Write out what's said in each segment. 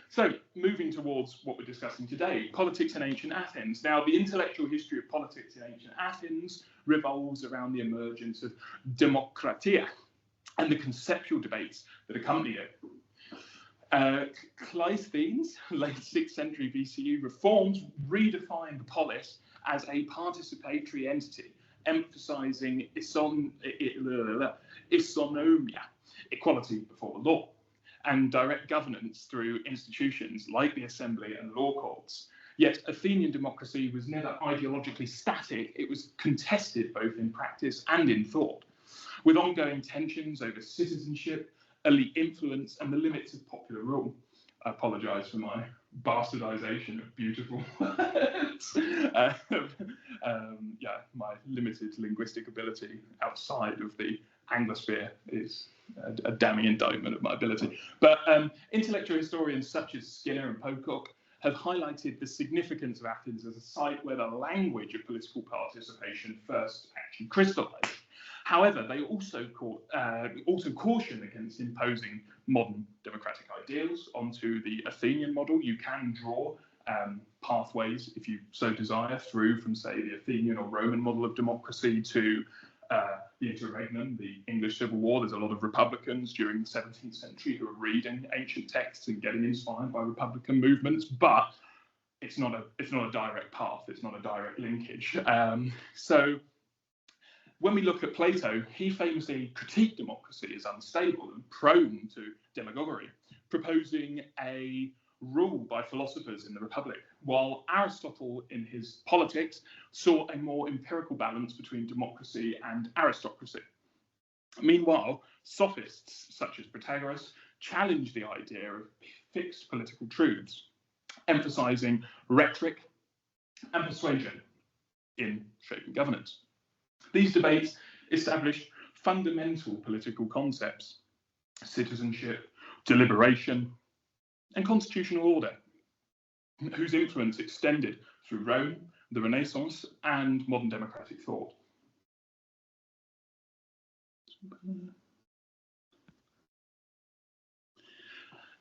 So, moving towards what we're discussing today, politics in ancient Athens. Now, the intellectual history of politics in ancient Athens revolves around the emergence of demokratia and the conceptual debates that accompanied it. Cleisthenes, late 6th century BCE reforms redefined the polis as a participatory entity, emphasizing isonomia, equality before the law, and direct governance through institutions like the assembly and law courts. Yet Athenian democracy was never ideologically static, it was contested both in practice and in thought, with ongoing tensions over citizenship, elite influence, and the limits of popular rule. I apologise for my bastardisation of beautiful words. Yeah, my limited linguistic ability outside of the Anglosphere is a damning indictment of my ability. But intellectual historians such as Skinner and Pocock have highlighted the significance of Athens as a site where the language of political participation first actually crystallised. However, they also caution against imposing modern democratic ideals onto the Athenian model. You can draw pathways, if you so desire, through from, say, the Athenian or Roman model of democracy to the interregnum, the English Civil War. There's a lot of Republicans during the 17th century who are reading ancient texts and getting inspired by Republican movements, but it's not a direct path. It's not a direct linkage. So when we look at Plato, he famously critiqued democracy as unstable and prone to demagoguery, proposing a rule by philosophers in the Republic, while Aristotle, in his Politics, saw a more empirical balance between democracy and aristocracy. Meanwhile, sophists such as Protagoras challenged the idea of fixed political truths, emphasising rhetoric and persuasion in shaping governance. These debates established fundamental political concepts: citizenship, deliberation, and constitutional order, whose influence extended through Rome, the Renaissance, and modern democratic thought.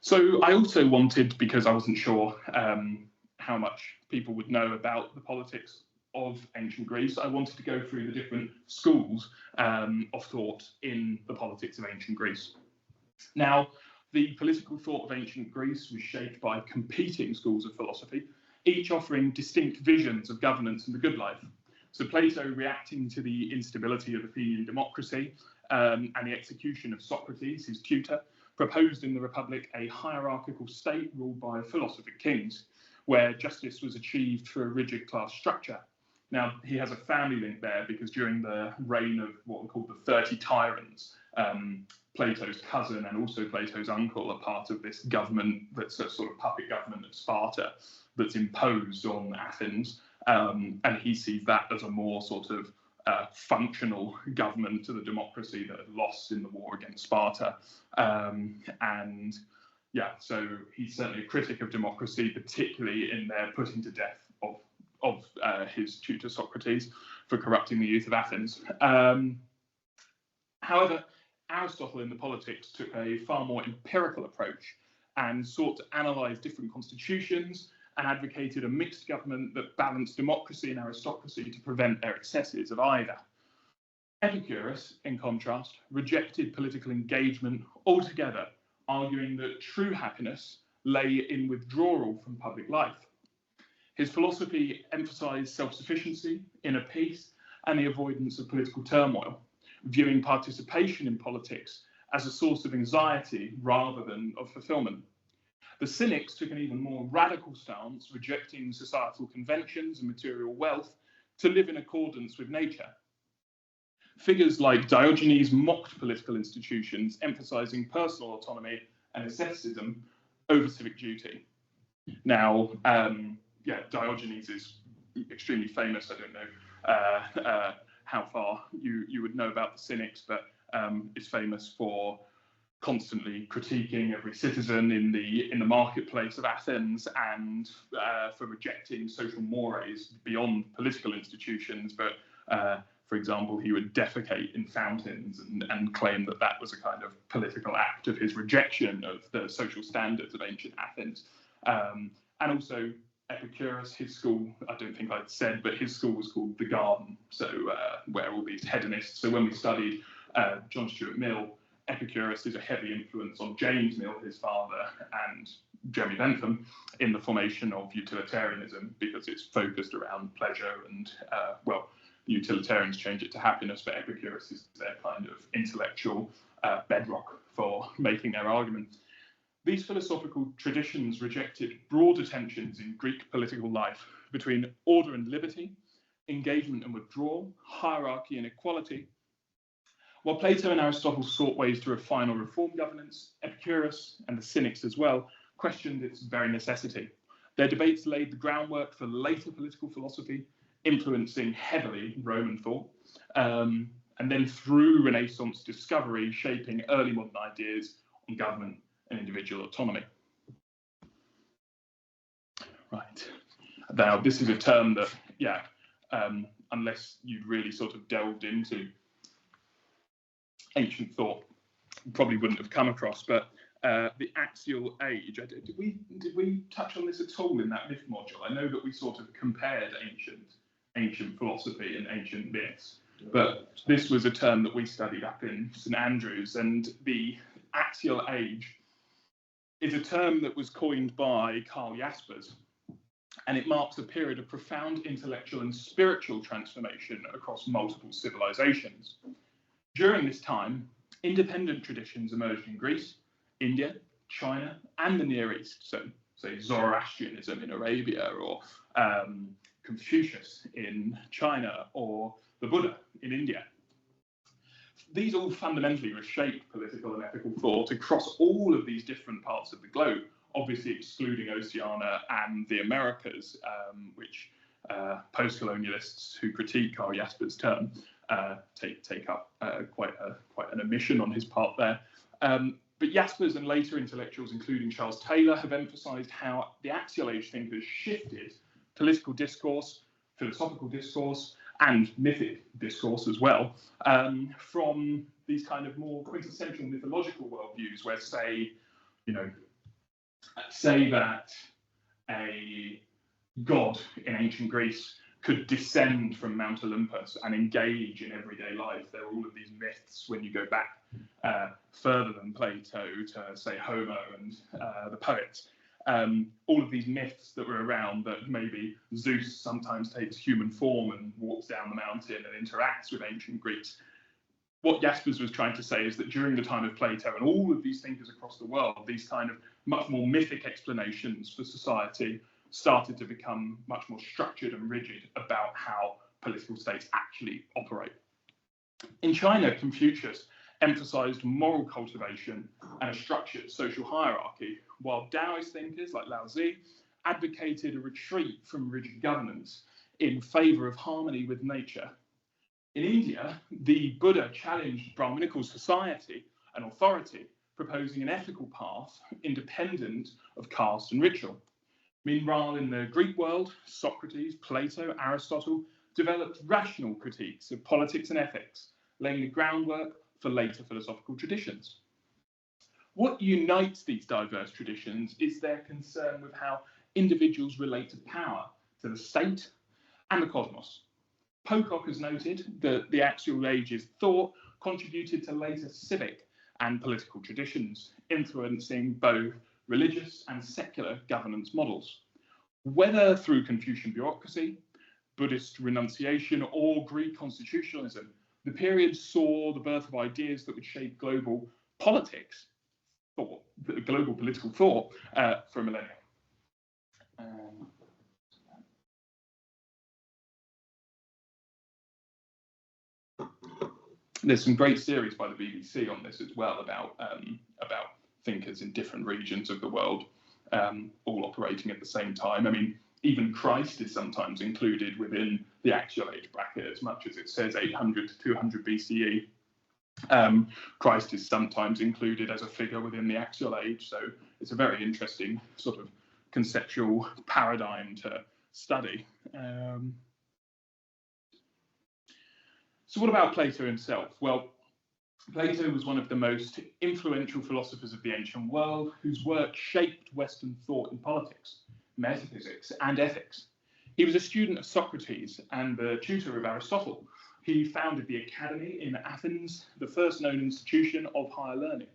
So I also wanted, because I wasn't sure how much people would know about the politics of ancient Greece, I wanted to go through the different schools of thought in the politics of ancient Greece. Now, the political thought of ancient Greece was shaped by competing schools of philosophy, each offering distinct visions of governance and the good life. So Plato, reacting to the instability of Athenian democracy and the execution of Socrates, his tutor, proposed in the Republic a hierarchical state ruled by philosopher-kings, where justice was achieved through a rigid class structure. Now, he has a family link there because during the reign of what were called the 30 tyrants, Plato's cousin and also Plato's uncle are part of this government that's a sort of puppet government of Sparta that's imposed on Athens. And he sees that as a more sort of functional government to the democracy that had lost in the war against Sparta. And yeah, so he's certainly a critic of democracy, particularly in their putting to death of his tutor Socrates for corrupting the youth of Athens. However, Aristotle in the Politics took a far more empirical approach and sought to analyse different constitutions and advocated a mixed government that balanced democracy and aristocracy to prevent their excesses of either. Epicurus, in contrast, rejected political engagement altogether, arguing that true happiness lay in withdrawal from public life. His philosophy emphasised self-sufficiency, inner peace, and the avoidance of political turmoil, viewing participation in politics as a source of anxiety rather than of fulfilment. The Cynics took an even more radical stance, rejecting societal conventions and material wealth to live in accordance with nature. Figures like Diogenes mocked political institutions, emphasising personal autonomy and asceticism over civic duty. Now, yeah, Diogenes is extremely famous. I don't know how far you would know about the Cynics, but is famous for constantly critiquing every citizen in the marketplace of Athens and for rejecting social mores beyond political institutions, but For example, he would defecate in fountains and claim that that was a kind of political act of his rejection of the social standards of ancient Athens. And also Epicurus, his school, I don't think I'd said, but his school was called the Garden, so where all these hedonists. So when we studied John Stuart Mill, Epicurus is a heavy influence on James Mill, his father, and Jeremy Bentham in the formation of utilitarianism, because it's focused around pleasure and, well, utilitarians change it to happiness, but Epicurus is their kind of intellectual bedrock for making their arguments. These philosophical traditions rejected broader tensions in Greek political life between order and liberty, engagement and withdrawal, hierarchy and equality. While Plato and Aristotle sought ways to refine or reform governance, Epicurus, and the Cynics as well, questioned its very necessity. Their debates laid the groundwork for later political philosophy, influencing heavily Roman thought, and then through Renaissance discovery, shaping early modern ideas on government and individual autonomy. Right. Now, this is a term that, yeah, unless you'd really sort of delved into ancient thought, probably wouldn't have come across, but the axial age. Did we touch on this at all in that myth module? I know that we sort of compared ancient philosophy and ancient myths, but this was a term that we studied up in St Andrews, and the axial age is a term that was coined by Karl Jaspers, and it marks a period of profound intellectual and spiritual transformation across multiple civilizations. During this time, independent traditions emerged in Greece, India, China, and the Near East. So, say Zoroastrianism in Arabia, or Confucius in China, or the Buddha in India. These all fundamentally reshaped political and ethical thought across all of these different parts of the globe, obviously excluding Oceania and the Americas, which post-colonialists who critique Karl Jaspers' term take up quite an omission on his part there. But Jaspers and later intellectuals, including Charles Taylor, have emphasised how the axial age thinkers shifted political discourse, philosophical discourse, and mythic discourse as well, from these kind of more quintessential mythological worldviews, where say that a god in ancient Greece could descend from Mount Olympus and engage in everyday life. There are all of these myths when you go back further than Plato to, say, Homer and the poets. All of these myths that were around, that maybe Zeus sometimes takes human form and walks down the mountain and interacts with ancient Greeks. What Jaspers was trying to say is that during the time of Plato and all of these thinkers across the world, these kind of much more mythic explanations for society started to become much more structured and rigid about how political states actually operate. In China, Confucius emphasized moral cultivation and a structured social hierarchy, while Taoist thinkers like Lao Tzu advocated a retreat from rigid governance in favor of harmony with nature. In India, the Buddha challenged Brahminical society and authority, proposing an ethical path independent of caste and ritual. Meanwhile, in the Greek world, Socrates, Plato, Aristotle developed rational critiques of politics and ethics, laying the groundwork for later philosophical traditions. What unites these diverse traditions is their concern with how individuals relate to power, to the state, and the cosmos. Pocock has noted that the axial age's thought contributed to later civic and political traditions, influencing both religious and secular governance models. Whether through Confucian bureaucracy, Buddhist renunciation, or Greek constitutionalism, the period saw the birth of ideas that would shape global politics, or global political thought, for a millennium. There's some great series by the BBC on this as well, about thinkers in different regions of the world, all operating at the same time. I mean, even Christ is sometimes included within the axial age bracket, as much as it says 800 to 200 BCE. Christ is sometimes included as a figure within the axial age, so it's a very interesting sort of conceptual paradigm to study. So what about Plato himself? Well, Plato was one of the most influential philosophers of the ancient world, whose work shaped Western thought in politics, metaphysics, and ethics. He was a student of Socrates and the tutor of Aristotle. He founded the Academy in Athens, the first known institution of higher learning.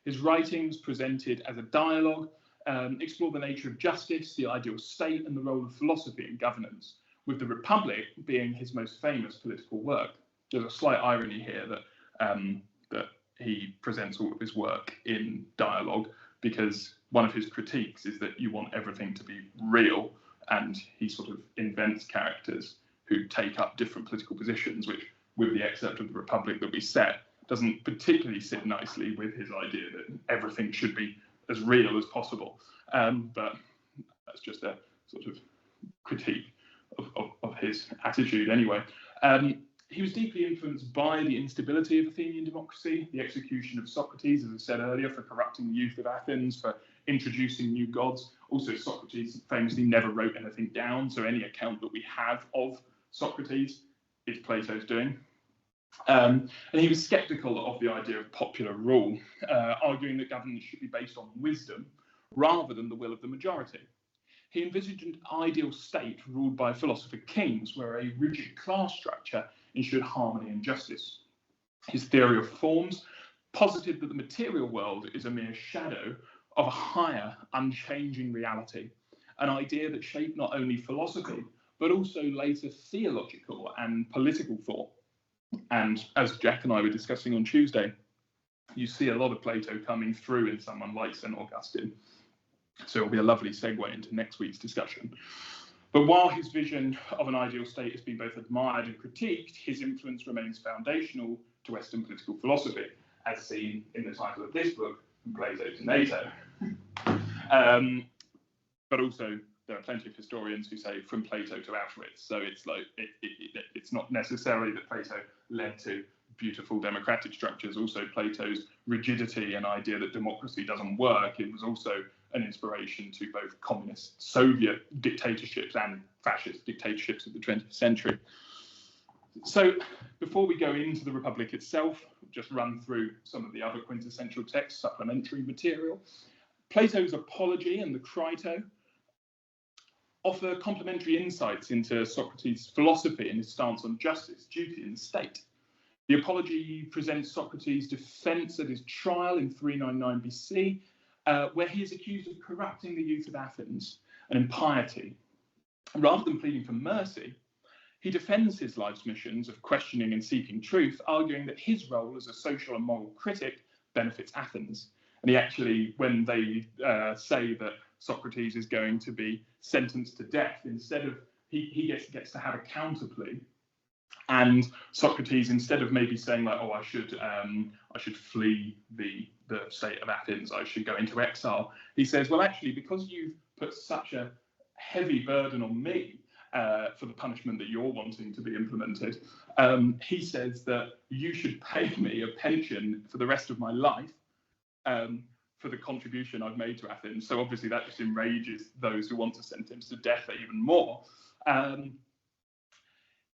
His writings, presented as a dialogue, explore the nature of justice, the ideal state, and the role of philosophy in governance, with the Republic being his most famous political work. There's a slight irony here that that he presents all of his work in dialogue, because one of his critiques is that you want everything to be real, and he sort of invents characters who take up different political positions, which, with the excerpt of the Republic that we set, doesn't particularly sit nicely with his idea that everything should be as real as possible. But that's just a sort of critique of his attitude anyway. He was deeply influenced by the instability of Athenian democracy, the execution of Socrates, as I said earlier, for corrupting the youth of Athens, for introducing new gods. Also, Socrates famously never wrote anything down, so any account that we have of Socrates is Plato's doing. And he was skeptical of the idea of popular rule, arguing that governance should be based on wisdom rather than the will of the majority. He envisaged an ideal state ruled by philosopher-kings, where a rigid class structure ensured harmony and justice. His theory of forms posited that the material world is a mere shadow of a higher, unchanging reality, an idea that shaped not only philosophy, but also later theological and political thought. And as Jack and I were discussing on Tuesday, you see a lot of Plato coming through in someone like St. Augustine. So it'll be a lovely segue into next week's discussion. But while his vision of an ideal state has been both admired and critiqued, his influence remains foundational to Western political philosophy, as seen in the title of this book, From Plato to NATO. But also, there are plenty of historians who say from Plato to Auschwitz. So it's like it's not necessarily that Plato led to beautiful democratic structures. Also, Plato's rigidity and idea that democracy doesn't work, it was also an inspiration to both communist Soviet dictatorships and fascist dictatorships of the 20th century. So before we go into the Republic itself, just run through some of the other quintessential texts, supplementary material. Plato's Apology and the Crito offer complementary insights into Socrates' philosophy and his stance on justice, duty, and the state. The Apology presents Socrates' defense at his trial in 399 BC, where he is accused of corrupting the youth of Athens and impiety. Rather than pleading for mercy, he defends his life's missions of questioning and seeking truth, arguing that his role as a social and moral critic benefits Athens. And he actually, when they say that Socrates is going to be sentenced to death, instead of, he gets to have a counter plea. And Socrates, instead of maybe saying like, oh, I should flee the state of Athens, I should go into exile, he says, well, actually, because you've put such a heavy burden on me for the punishment that you're wanting to be implemented, he says that you should pay me a pension for the rest of my life for the contribution I've made to Athens. So obviously that just enrages those who want to sentence to death even more.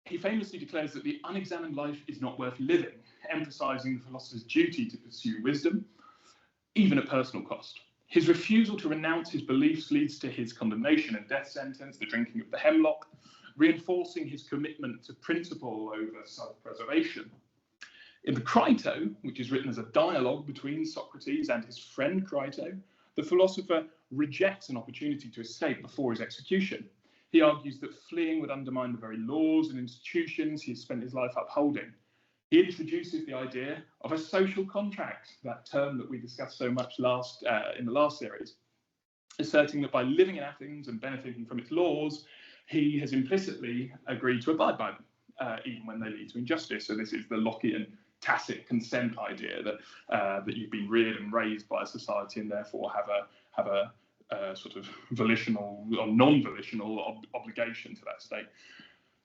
He famously declares that the unexamined life is not worth living, emphasizing the philosopher's duty to pursue wisdom, even at personal cost. His refusal to renounce his beliefs leads to his condemnation and death sentence, the drinking of the hemlock, reinforcing his commitment to principle over self-preservation. In the Crito, which is written as a dialogue between Socrates and his friend Crito, the philosopher rejects an opportunity to escape before his execution. He argues that fleeing would undermine the very laws and institutions he has spent his life upholding. He introduces the idea of a social contract, that term that we discussed so much in the last series, asserting that by living in Athens and benefiting from its laws, he has implicitly agreed to abide by them, even when they lead to injustice. So this is the Lockean tacit consent idea that you've been reared and raised by a society and therefore have a sort of volitional or non-volitional obligation to that state.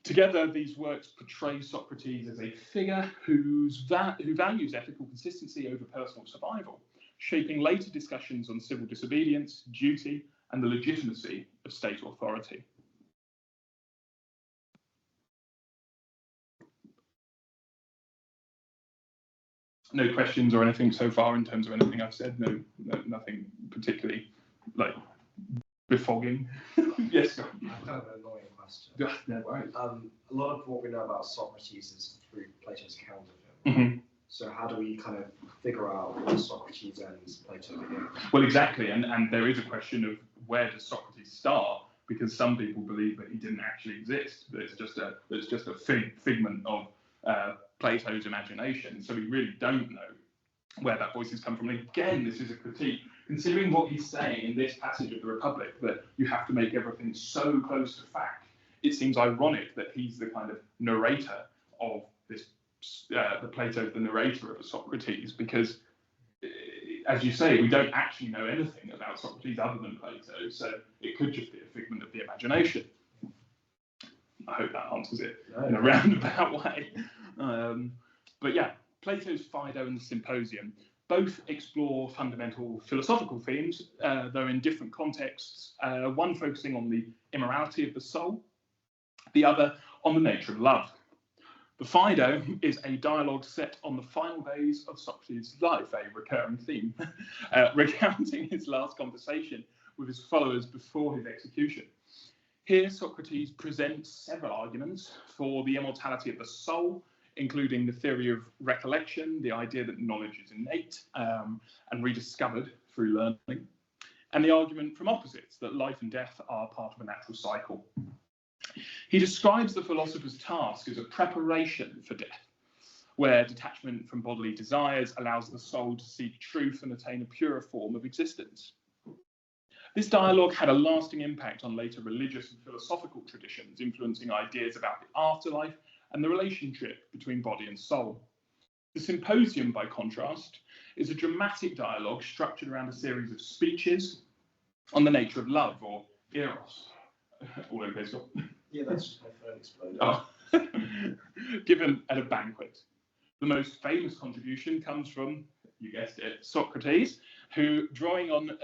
Together, these works portray Socrates as a figure who values ethical consistency over personal survival, shaping later discussions on civil disobedience, duty, and the legitimacy of state authority. No questions or anything so far in terms of anything I've said? No, nothing particularly like befogging. Yes. I've kind of an annoying question. No worries. A lot of what we know about Socrates is through Plato's account of him. Mm-hmm. So how do we kind of figure out where Socrates ends, Plato begins? Well, exactly, and there is a question of where does Socrates start, because some people believe that he didn't actually exist, that it's just a figment of Plato's imagination. So we really don't know where that voice has come from. And again, this is a critique, considering what he's saying in this passage of the Republic, that you have to make everything so close to fact. It seems ironic that he's the kind of narrator of this. Plato's the narrator of Socrates, because, as you say, we don't actually know anything about Socrates other than Plato, so it could just be a figment of the imagination. I hope that answers it in a roundabout way. But yeah, Plato's Phaedo and the Symposium both explore fundamental philosophical themes, though in different contexts, one focusing on the immorality of the soul, the other on the nature of love. The Phaedo is a dialogue set on the final days of Socrates' life, a recurring theme, recounting his last conversation with his followers before his execution. Here, Socrates presents several arguments for the immortality of the soul, including the theory of recollection, the idea that knowledge is innate and rediscovered through learning, and the argument from opposites that life and death are part of a natural cycle. He describes the philosopher's task as a preparation for death, where detachment from bodily desires allows the soul to seek truth and attain a purer form of existence. This dialogue had a lasting impact on later religious and philosophical traditions, influencing ideas about the afterlife and the relationship between body and soul. The Symposium, by contrast, is a dramatic dialogue structured around a series of speeches on the nature of love, or eros. All okay, Scott? Yeah, that's just my phone exploded. Oh. Given at a banquet. The most famous contribution comes from, you guessed it, Socrates, who, drawing on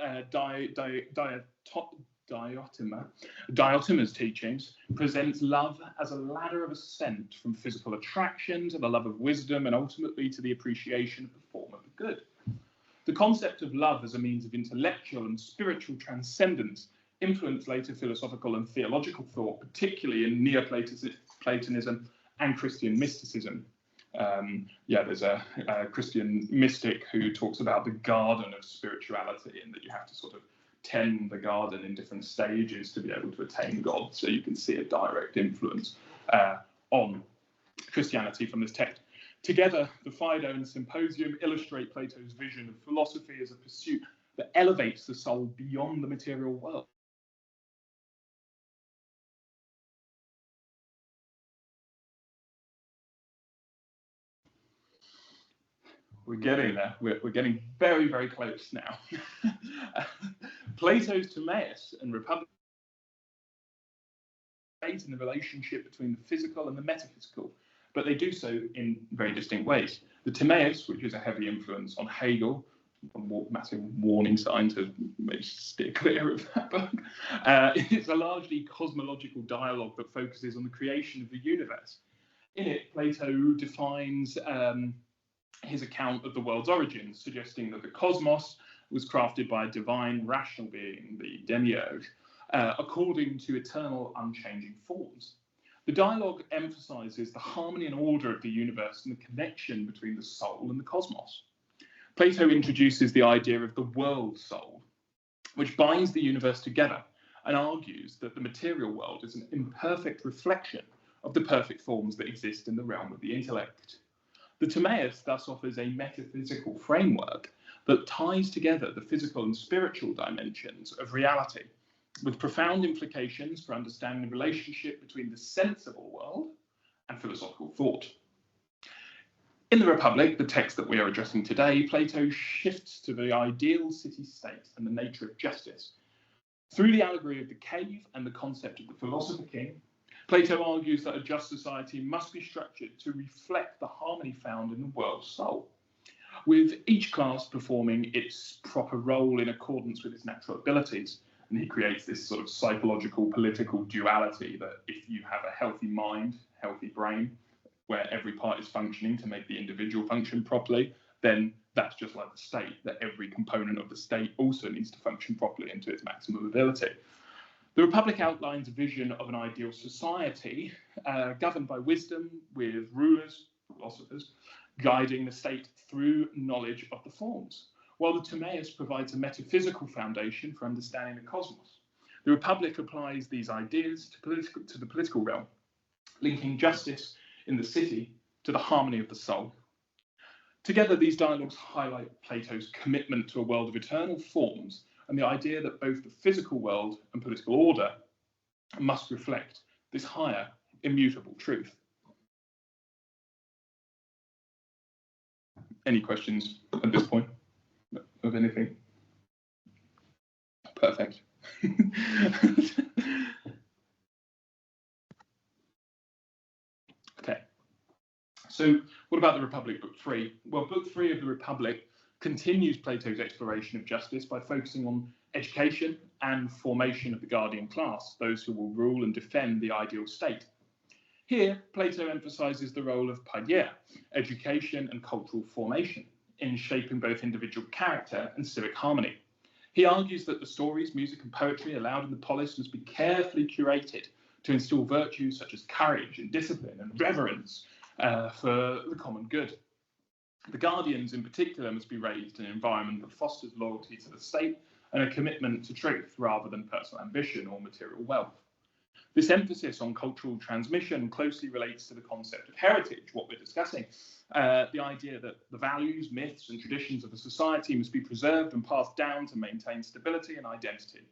Diotima's teachings, presents love as a ladder of ascent from physical attraction to the love of wisdom and ultimately to the appreciation of the form of the good. The concept of love as a means of intellectual and spiritual transcendence influenced later philosophical and theological thought, particularly in Neoplatonism and Christian mysticism. There's a Christian mystic who talks about the garden of spirituality, and that you have to sort of tend the garden in different stages to be able to attain God. So you can see a direct influence on Christianity from this text. Together, the Phaedo and Symposium illustrate Plato's vision of philosophy as a pursuit that elevates the soul beyond the material world. We're getting there. We're getting very, very close now. Plato's Timaeus and Republic in the relationship between the physical and the metaphysical, but they do so in very distinct ways. The Timaeus, which is a heavy influence on Hegel, a massive warning sign to steer clear of that book, it's a largely cosmological dialogue that focuses on the creation of the universe. In it, Plato defines his account of the world's origins, suggesting that the cosmos was crafted by a divine rational being, the demiurge, according to eternal unchanging forms. The dialogue emphasizes the harmony and order of the universe and the connection between the soul and the cosmos. Plato introduces the idea of the world soul, which binds the universe together, and argues that the material world is an imperfect reflection of the perfect forms that exist in the realm of the intellect. The Timaeus thus offers a metaphysical framework that ties together the physical and spiritual dimensions of reality, with profound implications for understanding the relationship between the sensible world and philosophical thought. In the Republic, the text that we are addressing today, Plato shifts to the ideal city-state and the nature of justice. Through the allegory of the cave and the concept of the philosopher-king, Plato argues that a just society must be structured to reflect the harmony found in the world's soul, with each class performing its proper role in accordance with its natural abilities. And he creates this sort of psychological, political duality that if you have a healthy mind, healthy brain, where every part is functioning to make the individual function properly, then that's just like the state, that every component of the state also needs to function properly and to its maximum ability. The Republic outlines a vision of an ideal society governed by wisdom, with rulers, philosophers, guiding the state through knowledge of the forms, while the Timaeus provides a metaphysical foundation for understanding the cosmos. The Republic applies these ideas to the political realm, linking justice in the city to the harmony of the soul. Together, these dialogues highlight Plato's commitment to a world of eternal forms and the idea that both the physical world and political order must reflect this higher, immutable truth. Any questions at this point of anything? Perfect. Okay. So what about the Republic, Book 3? Well, Book 3 of the Republic continues Plato's exploration of justice by focusing on education and formation of the guardian class, those who will rule and defend the ideal state. Here, Plato emphasizes the role of paideia, education and cultural formation, in shaping both individual character and civic harmony. He argues that the stories, music and poetry allowed in the polis must be carefully curated to instill virtues such as courage and discipline and reverence for the common good. The guardians in particular must be raised in an environment that fosters loyalty to the state and a commitment to truth rather than personal ambition or material wealth. This emphasis on cultural transmission closely relates to the concept of heritage, what we're discussing, the idea that the values, myths and traditions of a society must be preserved and passed down to maintain stability and identity.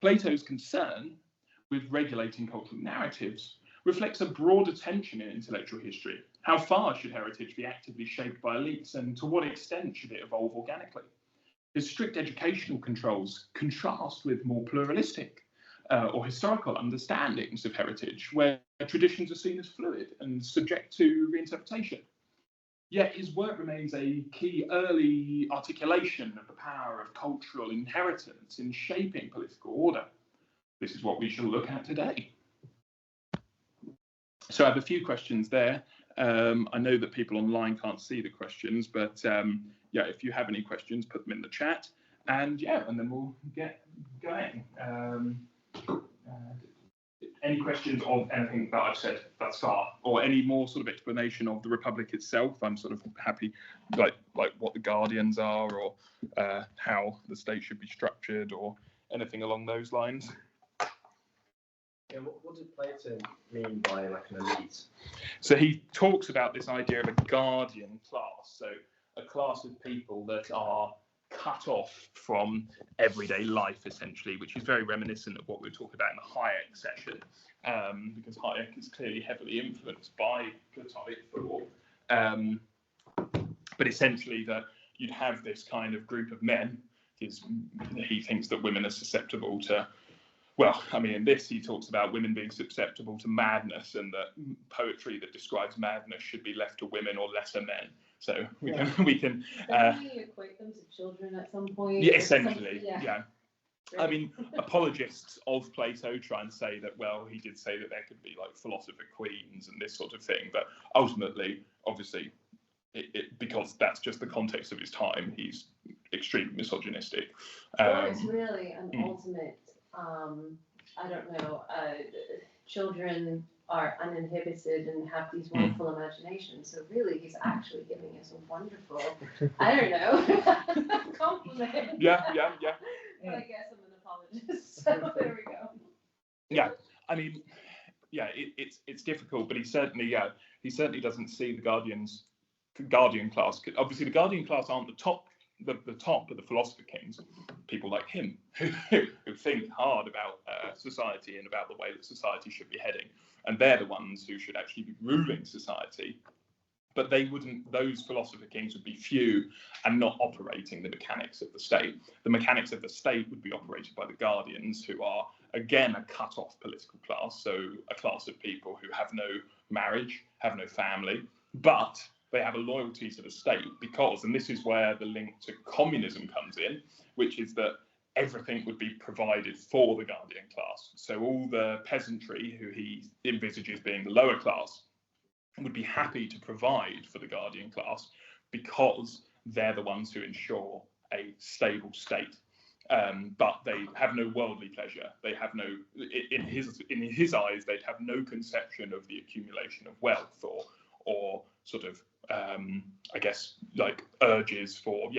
Plato's concern with regulating cultural narratives reflects a broader tension in intellectual history. How far should heritage be actively shaped by elites, and to what extent should it evolve organically? His strict educational controls contrast with more pluralistic or historical understandings of heritage, where traditions are seen as fluid and subject to reinterpretation. Yet his work remains a key early articulation of the power of cultural inheritance in shaping political order. This is what we shall look at today. So I have a few questions there. I know that people online can't see the questions, but yeah, if you have any questions, put them in the chat, and yeah, and then we'll get going. Any questions of anything that I've said thus far, or any more sort of explanation of the Republic itself? I'm sort of happy, like what the guardians are, or how the state should be structured, or anything along those lines. Yeah, what did Plato mean by like an elite? So he talks about this idea of a guardian class, so a class of people that are cut off from everyday life, essentially, which is very reminiscent of what we were talking about in the Hayek session, because Hayek is clearly heavily influenced by Platonic thought. But essentially that you'd have this kind of group of men, because he thinks that women are susceptible to, well, I mean, in this he talks about women being susceptible to madness, and that poetry that describes madness should be left to women or lesser men. So we can. Don't we equate them to children at some point? Yeah, essentially, yeah. I mean, apologists of Plato try and say that, well, he did say that there could be like philosopher-kings and this sort of thing, but ultimately, obviously, because that's just the context of his time, he's extremely misogynistic. Well, it's really an ultimate. I don't know. Children are uninhibited and have these wonderful imaginations. So really, he's actually giving us a wonderful, I don't know, compliment. Yeah. But I guess I'm an apologist, so there we go. Yeah, I mean, yeah, it's difficult, but he certainly doesn't see the guardian class. Obviously, the guardian class aren't the top of the philosopher-kings, people like him who think hard about society and about the way that society should be heading, and they're the ones who should actually be ruling society. But those philosopher-kings would be few and not operating the mechanics of the state. The mechanics of the state would be operated by the guardians, who are, again, a cut-off political class, so a class of people who have no marriage, have no family, but they have a loyalty to the state because, and this is where the link to communism comes in, which is that everything would be provided for the guardian class. So all the peasantry, who he envisages being the lower class, would be happy to provide for the guardian class because they're the ones who ensure a stable state. But they have no worldly pleasure. They have no, in his eyes, they'd have no conception of the accumulation of wealth or sort of, I guess, like urges for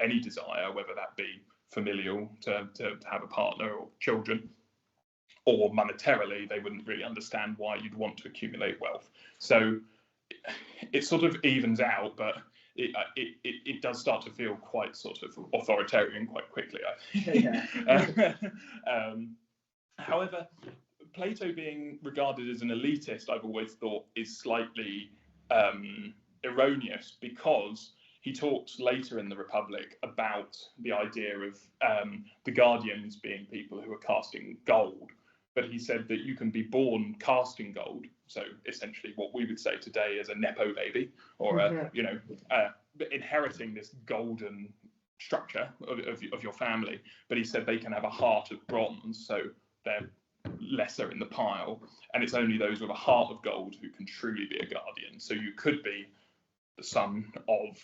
any desire, whether that be familial to have a partner or children, or monetarily. They wouldn't really understand why you'd want to accumulate wealth. So it sort of evens out, but it does start to feel quite sort of authoritarian quite quickly, I think. However, Plato being regarded as an elitist, I've always thought is slightly erroneous, because he talks later in the Republic about the idea of the guardians being people who are casting gold. But he said that you can be born casting gold, so essentially what we would say today as a nepo baby, or inheriting this golden structure of your family. But he said they can have a heart of bronze, so they're lesser in the pile, and it's only those with a heart of gold who can truly be a guardian. So you could be the son of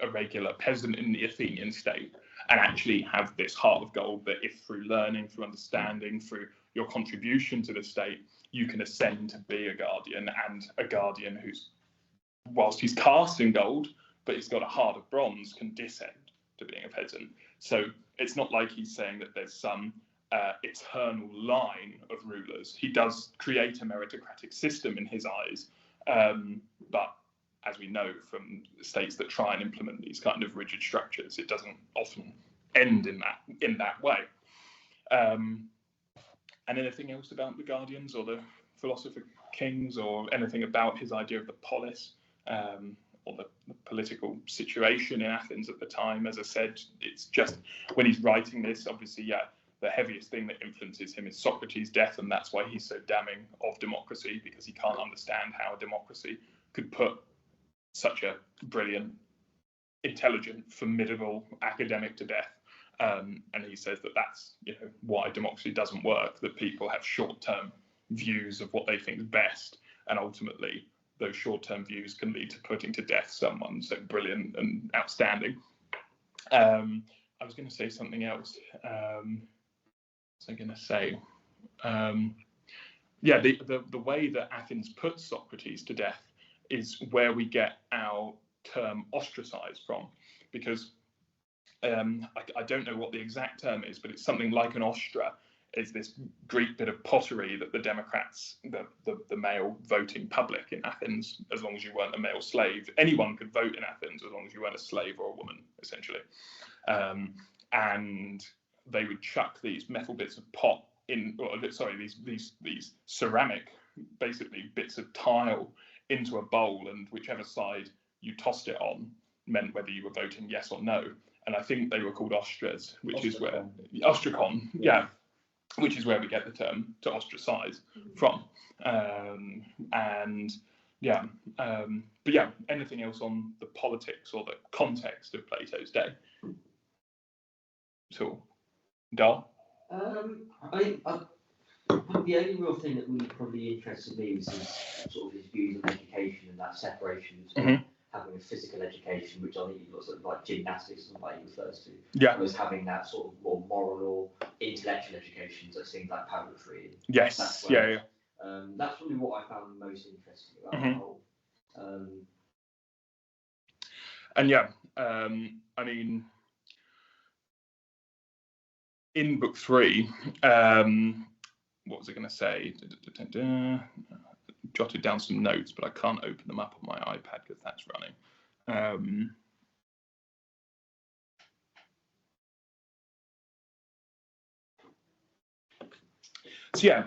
a regular peasant in the Athenian state and actually have this heart of gold that, if through learning, through understanding, through your contribution to the state, you can ascend to be a guardian, and a guardian who's, whilst he's casting gold, but he's got a heart of bronze, can descend to being a peasant. So it's not like he's saying that there's some eternal line of rulers. He does create a meritocratic system in his eyes, but as we know from states that try and implement these kind of rigid structures, it doesn't often end in that way. And anything else about the guardians or the philosopher-kings, or anything about his idea of the polis, or the political situation in Athens at the time? As I said, it's just when he's writing this, obviously, the heaviest thing that influences him is Socrates' death, and that's why he's so damning of democracy, because he can't understand how a democracy could put such a brilliant, intelligent, formidable academic to death. And he says that that's why democracy doesn't work, that people have short-term views of what they think is best, and ultimately those short-term views can lead to putting to death someone so brilliant and outstanding. I was going to say something else. The way that Athens puts Socrates to death is where we get our term ostracized from, because I don't know what the exact term is, but it's something like an ostra. Is this Greek bit of pottery that the Democrats, the male voting public in Athens, as long as you weren't a male slave, anyone could vote in Athens as long as you weren't a slave or a woman, essentially. And they would chuck these metal bits of pot in, these ceramic, basically bits of tile, into a bowl, and whichever side you tossed it on meant whether you were voting yes or no. And I think they were called ostras, which is where ostracon, which is where we get the term to ostracize from. Anything else on the politics or the context of Plato's day? So, Dar? I think the only real thing that really probably interested me was his sort of his views on education and that separation between having a physical education, which I think he sort of like gymnastics, like he refers to, was having that sort of more moral or intellectual education, so things like poetry. Yes, that's probably what I found most interesting about the whole. I mean, in book 3, what was I going to say? Jotted down some notes, but I can't open them up on my iPad because that's running.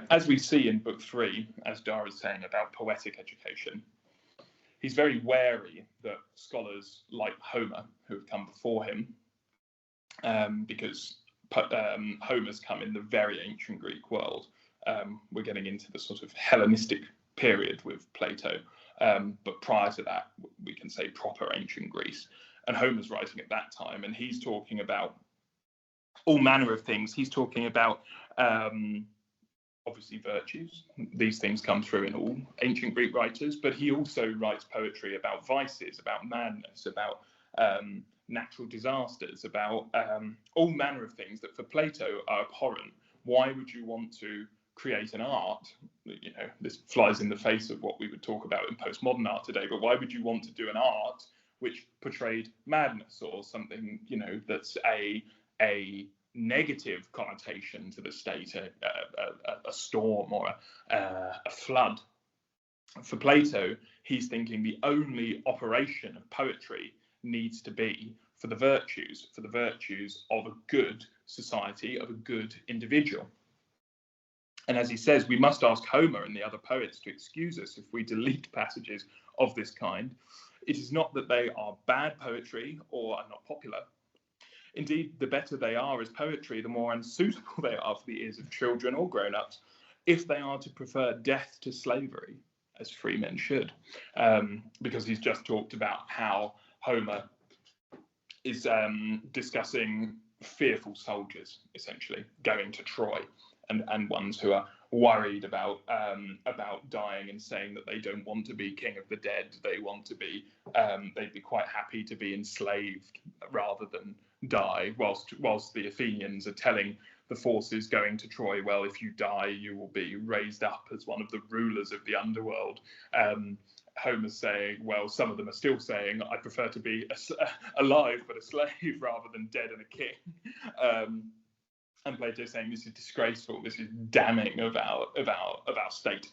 As we see in book 3, as Dar is saying about poetic education, he's very wary that scholars like Homer, who have come before him, because Homer's come in the very ancient Greek world. We're getting into the sort of Hellenistic period with Plato, but prior to that, we can say proper ancient Greece. And Homer's writing at that time, and he's talking about all manner of things. He's talking about obviously virtues. These things come through in all ancient Greek writers, but he also writes poetry about vices, about madness, about natural disasters, about all manner of things that for Plato are abhorrent. Why would you want to create an art? You know, this flies in the face of what we would talk about in postmodern art today, but why would you want to do an art which portrayed madness or something, you know, that's a negative connotation to the state, a storm or a flood? For Plato, he's thinking the only operation of poetry needs to be for the virtues of a good society, of a good individual. And as he says, we must ask Homer and the other poets to excuse us if we delete passages of this kind. It is not that they are bad poetry or are not popular. Indeed, the better they are as poetry, the more unsuitable they are for the ears of children or grown-ups, if they are to prefer death to slavery, as free men should. Because he's just talked about how Homer is discussing fearful soldiers, essentially, going to Troy, and ones who are worried about dying and saying that they don't want to be king of the dead. They want to be, they'd be quite happy to be enslaved rather than die, whilst the Athenians are telling the forces going to Troy, well, if you die, you will be raised up as one of the rulers of the underworld. Homer's saying, well, some of them are still saying, I prefer to be alive but a slave rather than dead and a king. And Plato's saying this is disgraceful, this is damning of our state.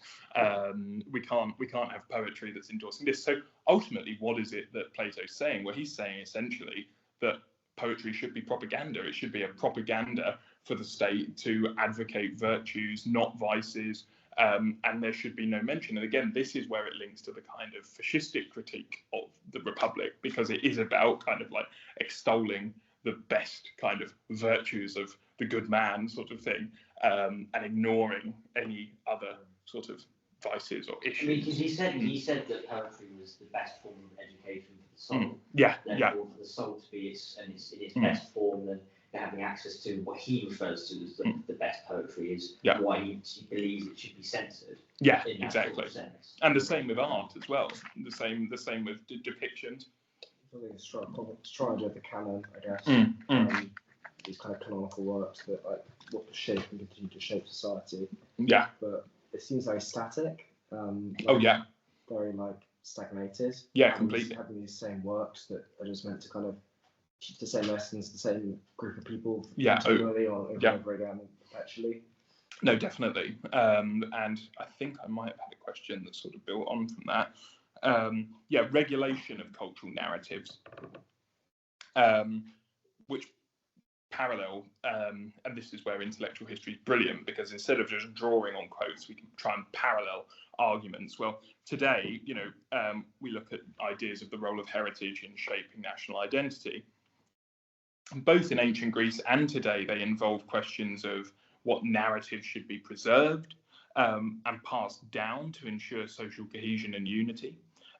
We can't have poetry that's endorsing this. So ultimately, what is it that Plato's saying? Well, he's saying essentially that poetry should be propaganda. It should be a propaganda for the state to advocate virtues, not vices, and there should be no mention. And again, this is where it links to the kind of fascistic critique of the Republic, because it is about kind of like extolling the best kind of virtues of the good man sort of thing, and ignoring any other sort of vices or issues. I mean, because he said that poetry was the best form of education for the soul. Therefore, for the soul to be in its best form, then having access to what he refers to as the best poetry is why he believes it should be censored. Yeah, exactly. Sort of and the same with art as well. The same with depictions. I think it's trying to the canon, I guess. These kind of canonical works that like what to shape and continue to shape society. Yeah. But it seems very static. Very like stagnated. Yeah, completely. Having these same works that are just meant to kind of teach the same lessons, the same group of people. Continually or over again perpetually. No, definitely. And I think I might have had a question that sort of built on from that. Regulation of cultural narratives, which parallel, and this is where intellectual history is brilliant, because instead of just drawing on quotes, we can try and parallel arguments. Well, today, we look at ideas of the role of heritage in shaping national identity. Both in ancient Greece and today, they involve questions of what narratives should be preserved and passed down to ensure social cohesion and unity.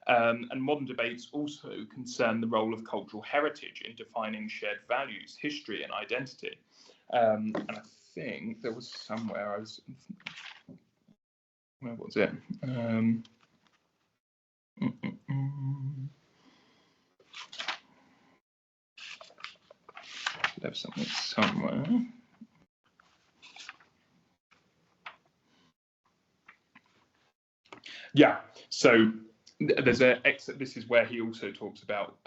And modern debates also concern the role of cultural heritage in defining shared values, history, and identity. And I think there was somewhere where was it? Should have something somewhere. Yeah, so there's this is where he also talks about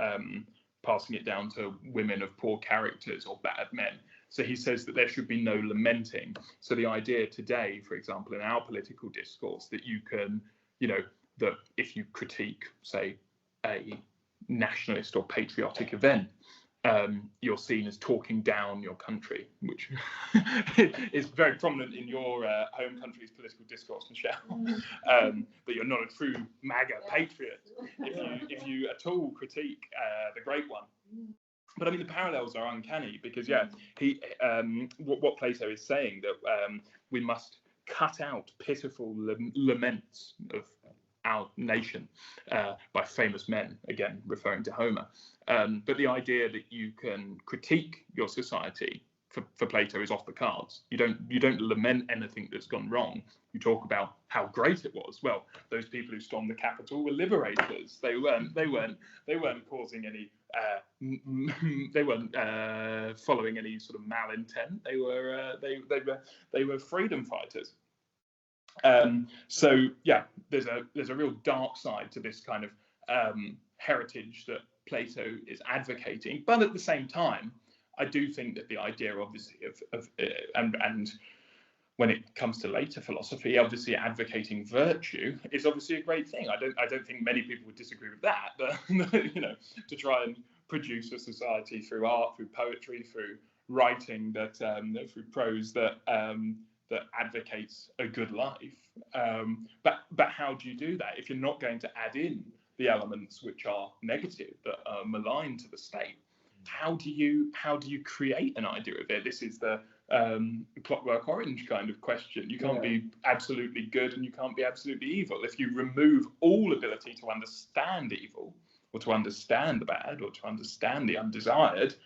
passing it down to women of poor characters or bad men. So he says that there should be no lamenting. So the idea today, for example, in our political discourse, that you can, that if you critique, say, a nationalist or patriotic event, you're seen as talking down your country, which is very prominent in your home country's political discourse, Michelle. But you're not a true MAGA patriot if you at all critique the Great One. But I mean, the parallels are uncanny because, what Plato is saying, that we must cut out pitiful laments of our nation by famous men, again referring to Homer. But the idea that you can critique your society for Plato is off the cards. You don't lament anything that's gone wrong. You talk about how great it was. Well, those people who stormed the Capitol were liberators. They weren't causing any. They weren't following any sort of malintent. They were freedom fighters. So yeah, there's a real dark side to this kind of heritage that Plato is advocating, but at the same time, I do think that the idea, obviously, and when it comes to later philosophy, obviously advocating virtue is obviously a great thing. I don't think many people would disagree with that. But to try and produce a society through art, through poetry, through writing, through prose that advocates a good life. But how do you do that if you're not going to add in the elements which are negative, that are malign to the state? How do you create an idea of it? This is the Clockwork Orange kind of question. You can't be absolutely good and you can't be absolutely evil. If you remove all ability to understand evil, or to understand the bad, or to understand the undesired,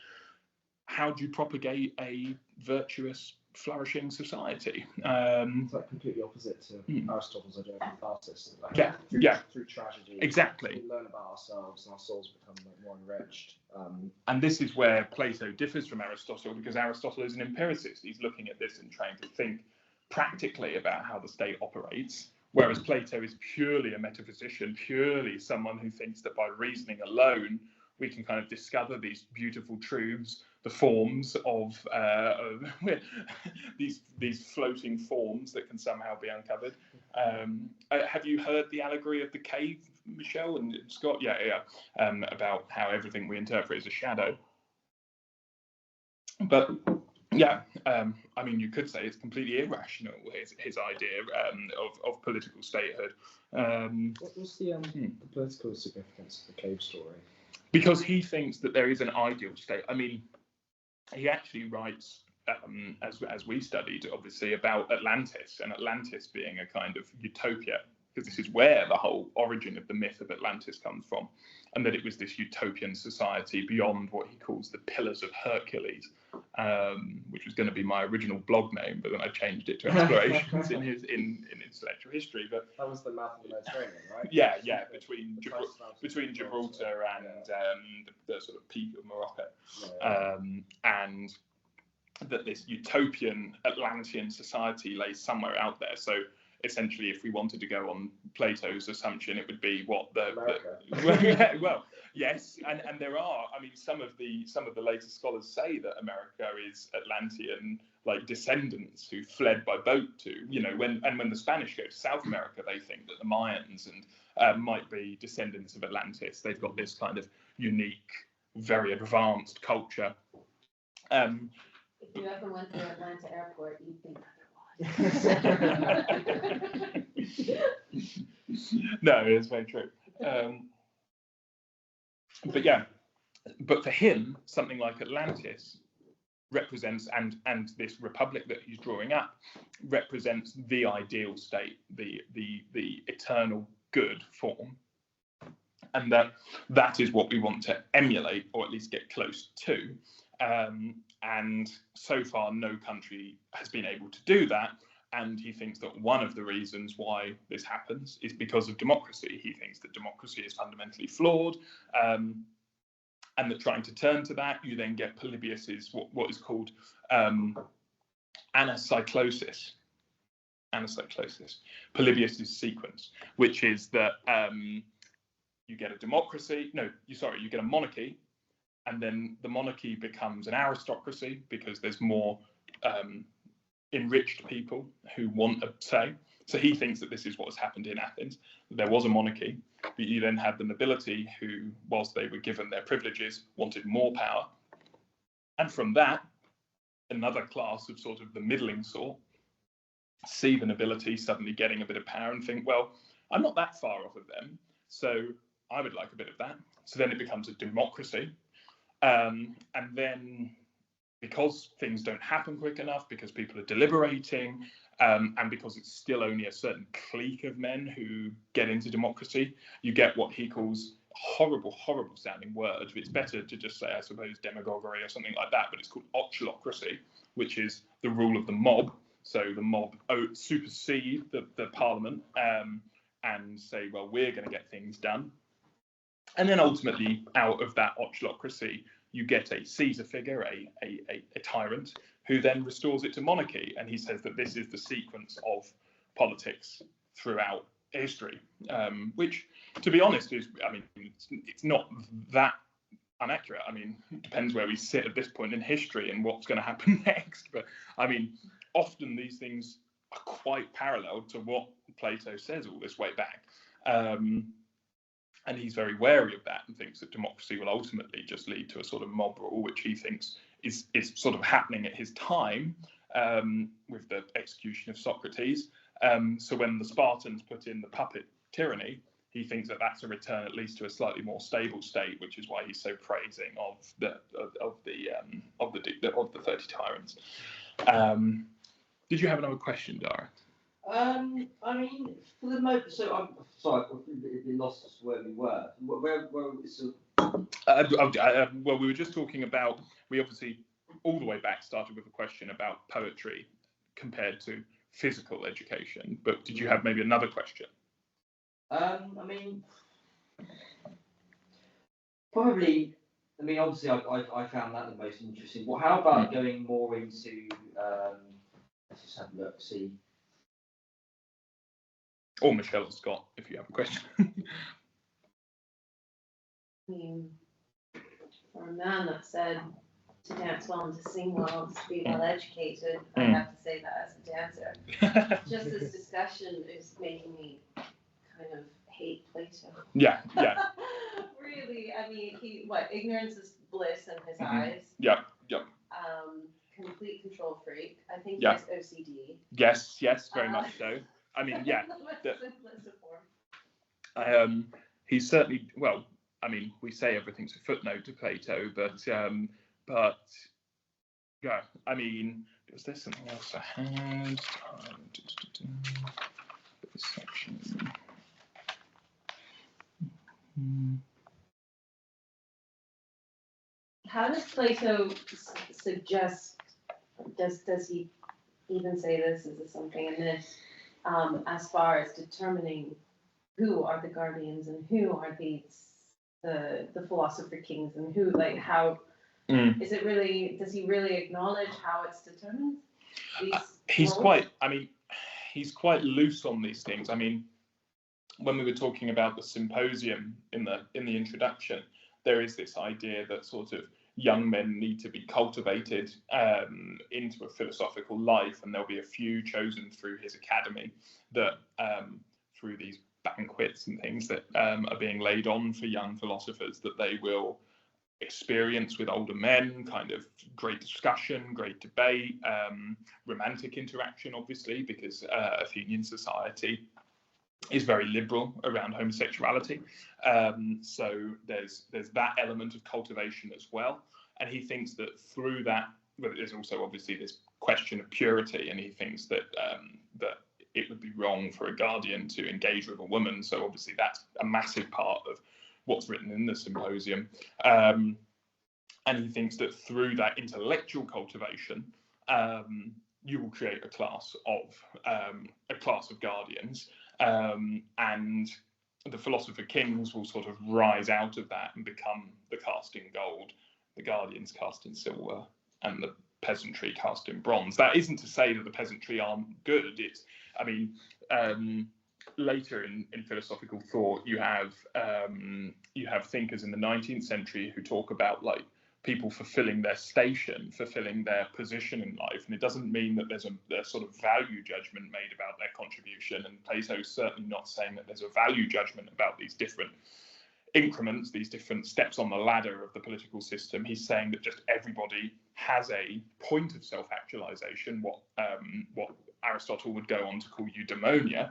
how do you propagate a virtuous, flourishing society? It's like completely opposite to Aristotle's idea of catharsis. Through tragedy, exactly. We learn about ourselves and our souls become more enriched. And this is where Plato differs from Aristotle, because Aristotle is an empiricist. He's looking at this and trying to think practically about how the state operates, whereas Plato is purely a metaphysician, purely someone who thinks that by reasoning alone we can kind of discover these beautiful truths, the forms of these floating forms that can somehow be uncovered. Have you heard the allegory of the cave, Michelle and Scott? Yeah. About how everything we interpret is a shadow. But yeah, I mean, you could say it's completely irrational, his idea of political statehood. What was the political significance of the cave story? Because he thinks that there is an ideal state. I mean, he actually writes, as we studied, obviously, about Atlantis, and Atlantis being a kind of utopia, because this is where the whole origin of the myth of Atlantis comes from, and that it was this utopian society beyond what he calls the Pillars of Hercules, which was going to be my original blog name, but then I changed it to Explorations in Intellectual History. But that was the mouth of the Mediterranean, right? Yeah, between Gibraltar and the sort of peak of Morocco, and that this utopian Atlantean society lays somewhere out there. So essentially, if we wanted to go on Plato's assumption, it would be what well, yes, and there are. I mean, some of the later scholars say that America is Atlantean, like descendants who fled by boat to, when the Spanish go to South America, they think that the Mayans might be descendants of Atlantis. They've got this kind of unique, very advanced culture. If you ever went to Atlanta Airport, you'd think no, it's very true. But for him, something like Atlantis represents, and this republic that he's drawing up represents the ideal state, the eternal good form, and that is what we want to emulate, or at least get close to. And so far, no country has been able to do that. And he thinks that one of the reasons why this happens is because of democracy. He thinks that democracy is fundamentally flawed, and that trying to turn to that, you then get Polybius's what is called anacyclosis. Polybius's sequence, which is that you get a democracy. You get a monarchy. And then the monarchy becomes an aristocracy because there's more enriched people who want a say. So he thinks that this is what has happened in Athens. There was a monarchy, but you then had the nobility who, whilst they were given their privileges, wanted more power. And from that, another class of sort of the middling sort see the nobility suddenly getting a bit of power and think, well, I'm not that far off of them, so I would like a bit of that. So then it becomes a democracy. And then, because things don't happen quick enough, because people are deliberating, and because it's still only a certain clique of men who get into democracy, you get what he calls horrible sounding word. It's better to just say, I suppose, demagoguery or something like that, but it's called ochlocracy, which is the rule of the mob. So the mob supersede the parliament and say, well, we're going to get things done. And then ultimately, out of that ochlocracy, you get a Caesar figure, a tyrant, who then restores it to monarchy. And he says that this is the sequence of politics throughout history, which, to be honest, is, I mean, it's not that inaccurate. I mean, it depends where we sit at this point in history and what's going to happen next. But I mean, often these things are quite parallel to what Plato says all this way back. And he's very wary of that and thinks that democracy will ultimately just lead to a sort of mob rule, which he thinks is sort of happening at his time with the execution of Socrates. So when the Spartans put in the puppet tyranny, he thinks that that's a return at least to a slightly more stable state, which is why he's so praising of the 30 tyrants. Did you have another question, Dara? I mean, for the moment, so I'm sorry, I've been lost as to where we were. Where so... Well, we were just talking about, we obviously all the way back started with a question about poetry compared to physical education, but did you have maybe another question? I mean, probably. I mean, obviously, I found that the most interesting. Well, how about going more into? Let's just have a look. See. Or Michelle or Scott, if you have a question. I mean, for a man that said to dance well and to sing well and to be well educated, I have to say that as a dancer. Just this discussion is making me kind of hate Plato. Yeah. Really, I mean, ignorance is bliss in his eyes. Yeah. Complete control freak. I think he has OCD. Yes, very much so. I mean, yeah. He's certainly, well, I mean, we say everything's a footnote to Plato, but yeah, I mean, was there something else I had? This section. How does Plato suggest? Does he even say this? Is this something in this? As far as determining who are the guardians and who are the philosopher-kings and who, like, how is it really? Does he really acknowledge how it's determined? He's quite loose on these things. I mean, when we were talking about the symposium in the introduction, there is this idea that sort of young men need to be cultivated into a philosophical life, and there'll be a few chosen through his academy that through these banquets and things that are being laid on for young philosophers, that they will experience with older men, kind of great discussion, great debate, romantic interaction, obviously, because Athenian society is very liberal around homosexuality. So there's that element of cultivation as well. And he thinks that through that, well, there's also obviously this question of purity, and he thinks that that it would be wrong for a guardian to engage with a woman. So obviously that's a massive part of what's written in the symposium. And he thinks that through that intellectual cultivation, you will create a class of guardians. And the philosopher-kings will sort of rise out of that and become the cast in gold, the guardians cast in silver, and the peasantry cast in bronze. That isn't to say that the peasantry aren't good. It's, I mean, later in philosophical thought, you have thinkers in the 19th century who talk about, like, people fulfilling their station, fulfilling their position in life. And it doesn't mean that there's a sort of value judgment made about their contribution. And Plato's certainly not saying that there's a value judgment about these different increments, these different steps on the ladder of the political system. He's saying that just everybody has a point of self-actualization, what Aristotle would go on to call eudaimonia,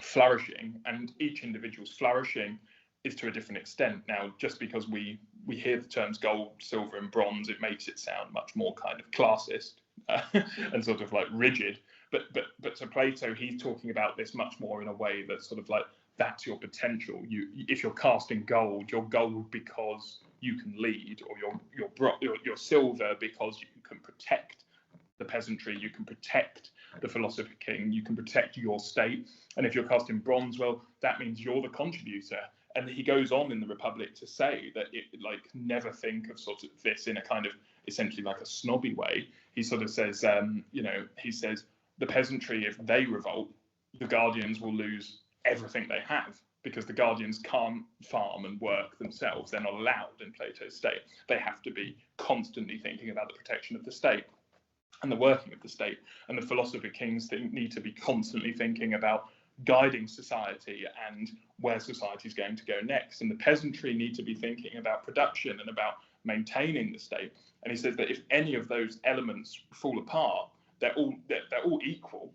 flourishing, and each individual's flourishing is to a different extent. Now, just because we hear the terms gold, silver, and bronze, it makes it sound much more kind of classist and sort of like rigid. But to Plato, he's talking about this much more in a way that's sort of like that's your potential. If you're casting gold, you're gold because you can lead, or you're silver because you can protect the peasantry, you can protect the philosopher-king, you can protect your state. And if you're casting bronze, well, that means you're the contributor. And he goes on in the Republic to say that never think of sort of this in a kind of essentially like a snobby way. He sort of says, he says the peasantry, if they revolt, the guardians will lose everything they have, because the guardians can't farm and work themselves. They're not allowed in Plato's state. They have to be constantly thinking about the protection of the state and the working of the state. And the philosopher-kings need to be constantly thinking about guiding society and where society is going to go next. And the peasantry need to be thinking about production and about maintaining the state. And he says that if any of those elements fall apart, they're all equal,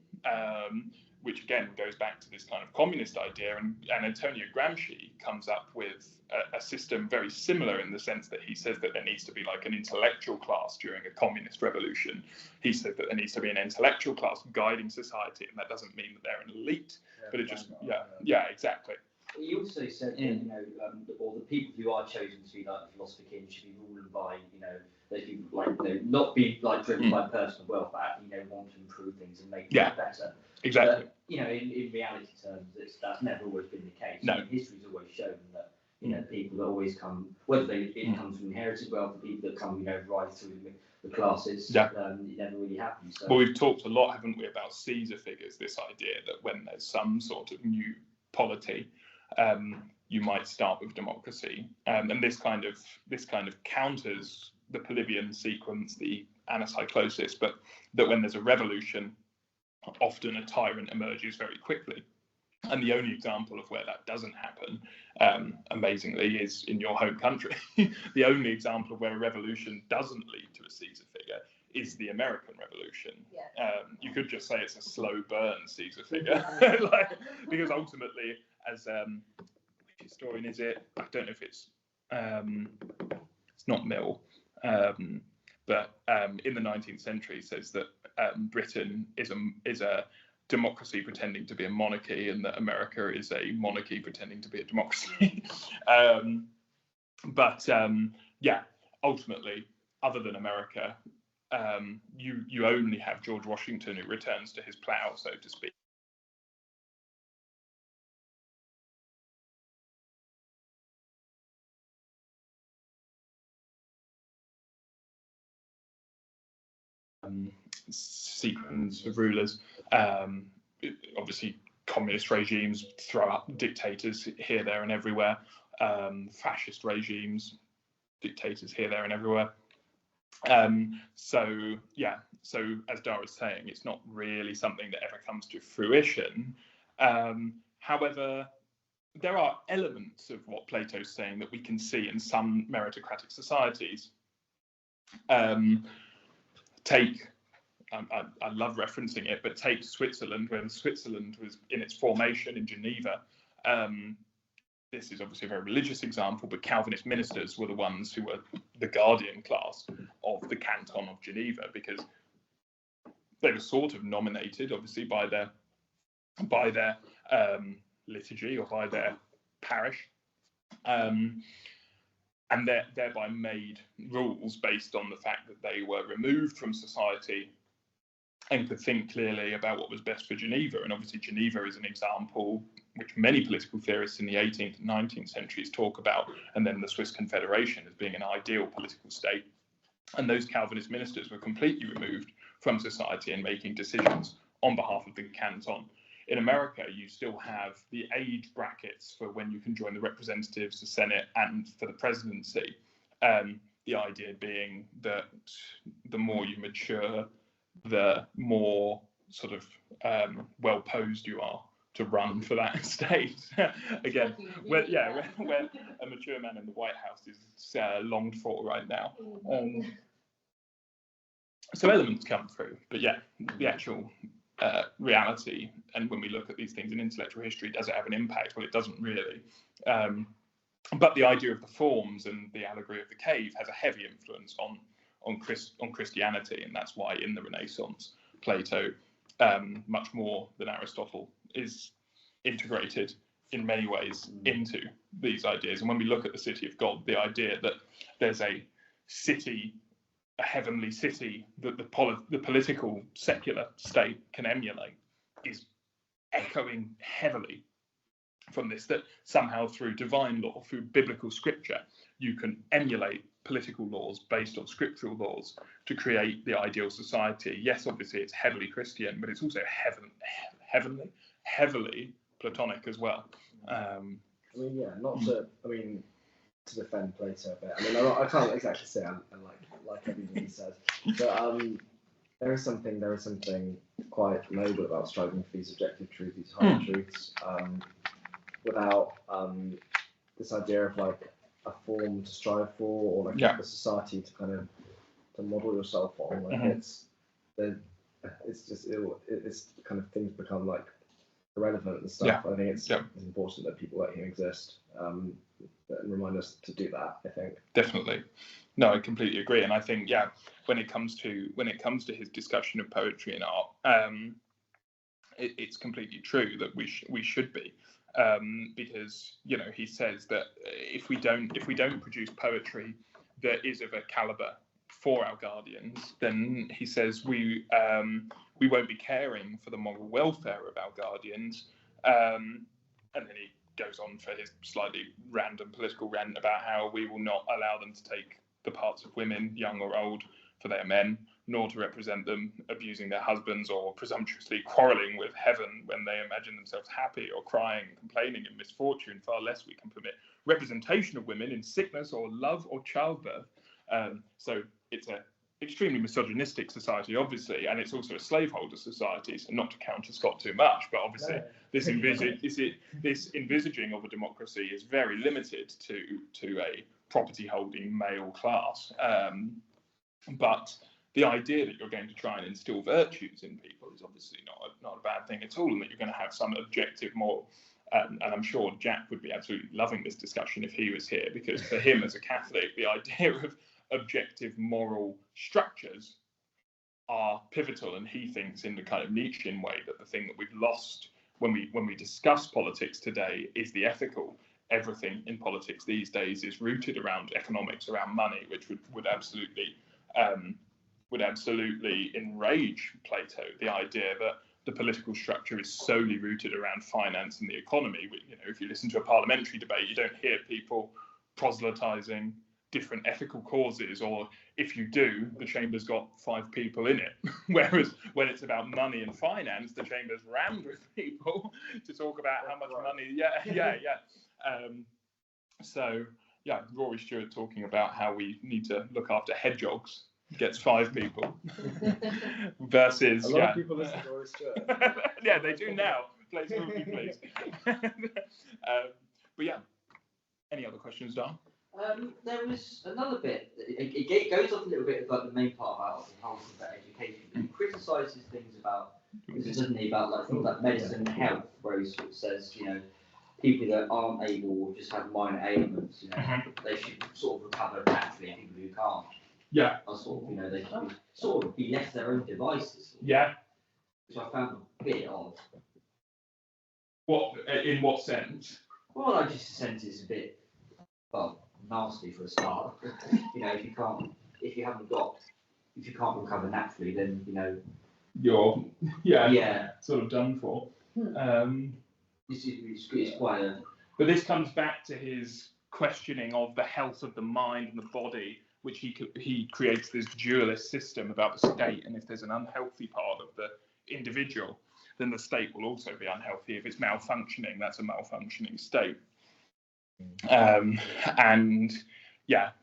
which again goes back to this kind of communist idea. And Antonio Gramsci comes up with a system very similar, in the sense that he says that there needs to be like an intellectual class during a communist revolution. He said that there needs to be an intellectual class guiding society, and that doesn't mean that they're an elite, but it just, exactly. He also said that, or the people who are chosen to be like the philosopher-kings should be ruled by, those people not be driven by personal wealth, but want to improve things and make things better. Exactly. But, in reality terms, that's never always been the case. No. History's always shown that people that always come, whether it comes from inherited wealth, the people that come right through the classes, it never really happens. So. Well, we've talked a lot, haven't we, about Caesar figures. This idea that when there's some sort of new polity, you might start with democracy, and this kind of counters the Polybian sequence, the anacyclosis, but that when there's a revolution, often a tyrant emerges very quickly. And the only example of where that doesn't happen, amazingly, is in your home country. The only example of where a revolution doesn't lead to a Caesar figure is the American Revolution. Yeah. You could just say it's a slow burn Caesar figure, because ultimately, as which historian is it? I don't know if it's not Mill, but in the 19th century says that Britain is a democracy pretending to be a monarchy, and that America is a monarchy pretending to be a democracy. Ultimately, other than America, you only have George Washington, who returns to his plough, so to speak. Sequence of rulers. Obviously, communist regimes throw up dictators here, there, and everywhere. Fascist regimes, dictators here, there, and everywhere. So as Dara's saying, it's not really something that ever comes to fruition. However, there are elements of what Plato's saying that we can see in some meritocratic societies. I love referencing it, but take Switzerland. When Switzerland was in its formation in Geneva, this is obviously a very religious example, but Calvinist ministers were the ones who were the guardian class of the canton of Geneva, because they were sort of nominated, obviously, by their liturgy or by their parish, and thereby made rules based on the fact that they were removed from society and could think clearly about what was best for Geneva. And obviously Geneva is an example which many political theorists in the 18th and 19th centuries talk about, and then the Swiss Confederation as being an ideal political state. And those Calvinist ministers were completely removed from society and making decisions on behalf of the canton. In America, you still have the age brackets for when you can join the representatives, the Senate, and for the presidency. The idea being that the more you mature, the more sort of well-posed you are to run for that state. Again, where a mature man in the White House is longed for right now. So elements come through, but the actual reality, and when we look at these things in intellectual history, does it have an impact? Well, it doesn't really. But the idea of the forms and the allegory of the cave has a heavy influence on Christianity, and that's why in the Renaissance, Plato, much more than Aristotle, is integrated in many ways into these ideas. And when we look at the city of God, the idea that there's a city, a heavenly city that the political secular state can emulate, is echoing heavily from this, that somehow through divine law, through biblical scripture, you can emulate political laws based on scriptural laws to create the ideal society. Yes, obviously it's heavily Christian, but it's also heavily Platonic as well. I mean, yeah, not to, I mean, to defend Plato a bit. I mean, I can't exactly say I like everything he says, but there is something quite noble about striving for these objective truths, these higher truths, without this idea of like a form to strive for, or like a society to kind of to model yourself on. Like it's kind of things become like irrelevant and stuff. I think it's important that people like him exist and remind us to do that. I think definitely. No, I completely agree, and I think when it comes to his discussion of poetry and art, it's completely true that we should be, because he says that if we don't produce poetry that is of a caliber for our guardians, then he says we won't be caring for the moral welfare of our guardians, and then he goes on for his slightly random political rant about how we will not allow them to take the parts of women, young or old, for their men, nor to represent them abusing their husbands or presumptuously quarrelling with heaven when they imagine themselves happy, or crying and complaining in misfortune. Far less we can permit representation of women in sickness or love or childbirth. So it's an extremely misogynistic society, obviously, and it's also a slaveholder society, so not to counter Scott too much, but obviously this envisaging of a democracy is very limited to a property-holding male class. But the idea that you're going to try and instill virtues in people is obviously not a bad thing at all, and that you're going to have some objective moral. And I'm sure Jack would be absolutely loving this discussion if he was here, because for him as a Catholic, the idea of objective moral structures are pivotal, and he thinks in the kind of Nietzschean way that the thing that we've lost when we discuss politics today is the ethical. Everything in politics these days is rooted around economics, around money, which would absolutely enrage Plato. The idea that the political structure is solely rooted around finance and the economy. If you listen to a parliamentary debate, you don't hear people proselytizing different ethical causes, or if you do, the chamber's got 5 people in it. Whereas when it's about money and finance, the chamber's rammed with people to talk about how much money. So Rory Stewart talking about how we need to look after hedgehogs gets 5 people versus a lot of people listen to Rory Stewart. Yeah, they do now. Please. But any other questions, Dan? There was another bit. It goes off a little bit about the main part about the whole about education. He criticises things about, doesn't he, about like things like medicine and health, where he sort of says, people that aren't able or just have minor ailments, they should sort of recover naturally. People who can't, are sort of, they should sort of be left to their own devices. Which I found a bit odd. What in what sense? Well, I just the sense is a bit nasty for a start. If you can't recover naturally, then you're sort of done for. It's quite a. But this comes back to his questioning of the health of the mind and the body, which he creates this dualist system about the state, and if there's an unhealthy part of the individual, then the state will also be unhealthy. If it's malfunctioning, that's a malfunctioning state. And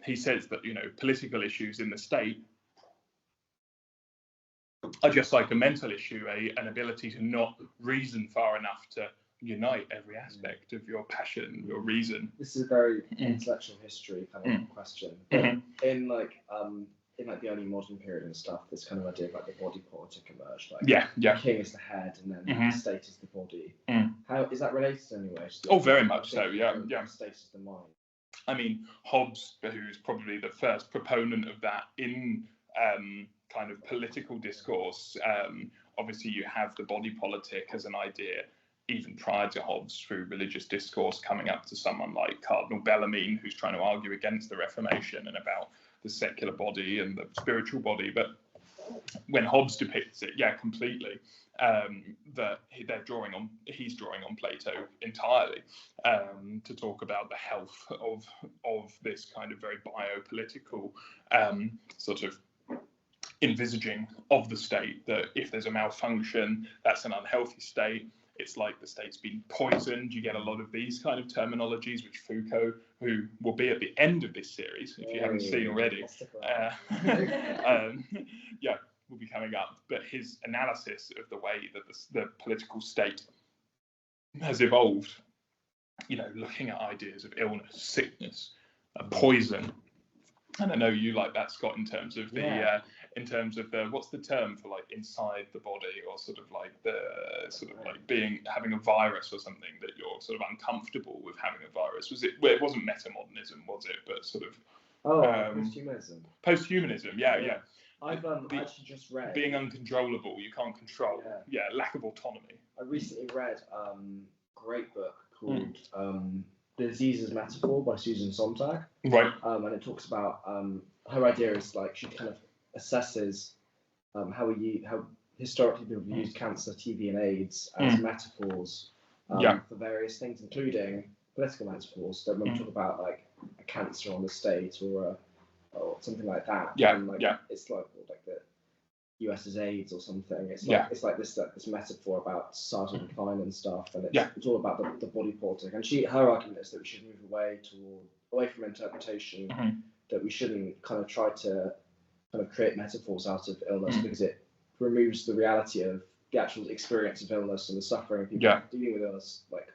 he says that political issues in the state are just like a mental issue, an ability to not reason far enough to unite every aspect of your passion, your reason. This is a very intellectual history kind of question. But in the early modern period and stuff, this kind of idea of like the body politic emerged. Like the king is the head, and then the state is the body. How is that related in any way? Oh, very much so. The state is the mind. I mean, Hobbes, who's probably the first proponent of that in kind of political discourse. Obviously, you have the body politic as an idea even prior to Hobbes, through religious discourse, coming up to someone like Cardinal Bellarmine, who's trying to argue against the Reformation and about the secular body and the spiritual body. But when Hobbes depicts it, yeah, completely, that he's drawing on Plato entirely to talk about the health of this kind of very biopolitical sort of envisaging of the state, that if there's a malfunction, that's an unhealthy state. It's like the state's been poisoned. You get a lot of these kind of terminologies, which Foucault, who will be at the end of this series, if you haven't seen already, yeah, will be coming up. But his analysis of the way that the political state has evolved, you know, looking at ideas of illness, sickness, poison. And I know you like that, Scott, in terms of the what's the term for like inside the body, or sort of like having a virus or something, that you're sort of uncomfortable with having a virus. Was it? Well, it wasn't metamodernism, was it? But sort of posthumanism. Posthumanism, yeah. I've actually just read being uncontrollable, you can't control. Yeah, lack of autonomy. I recently read a great book called The Diseases Metaphor by Susan Sontag. Right. And it talks about her idea is like she kind of assesses how historically people use cancer, TB, and AIDS as metaphors for various things, including political metaphors. So when we talk about like a cancer on the state or something like that, it's like the US's AIDS or something. It's like this metaphor about societal decline and stuff, and it's all about the body politic. And her argument is that we should move away from interpretation, that we shouldn't kind of try to kind of create metaphors out of illness, because it removes the reality of the actual experience of illness and the suffering of people dealing with illness. Like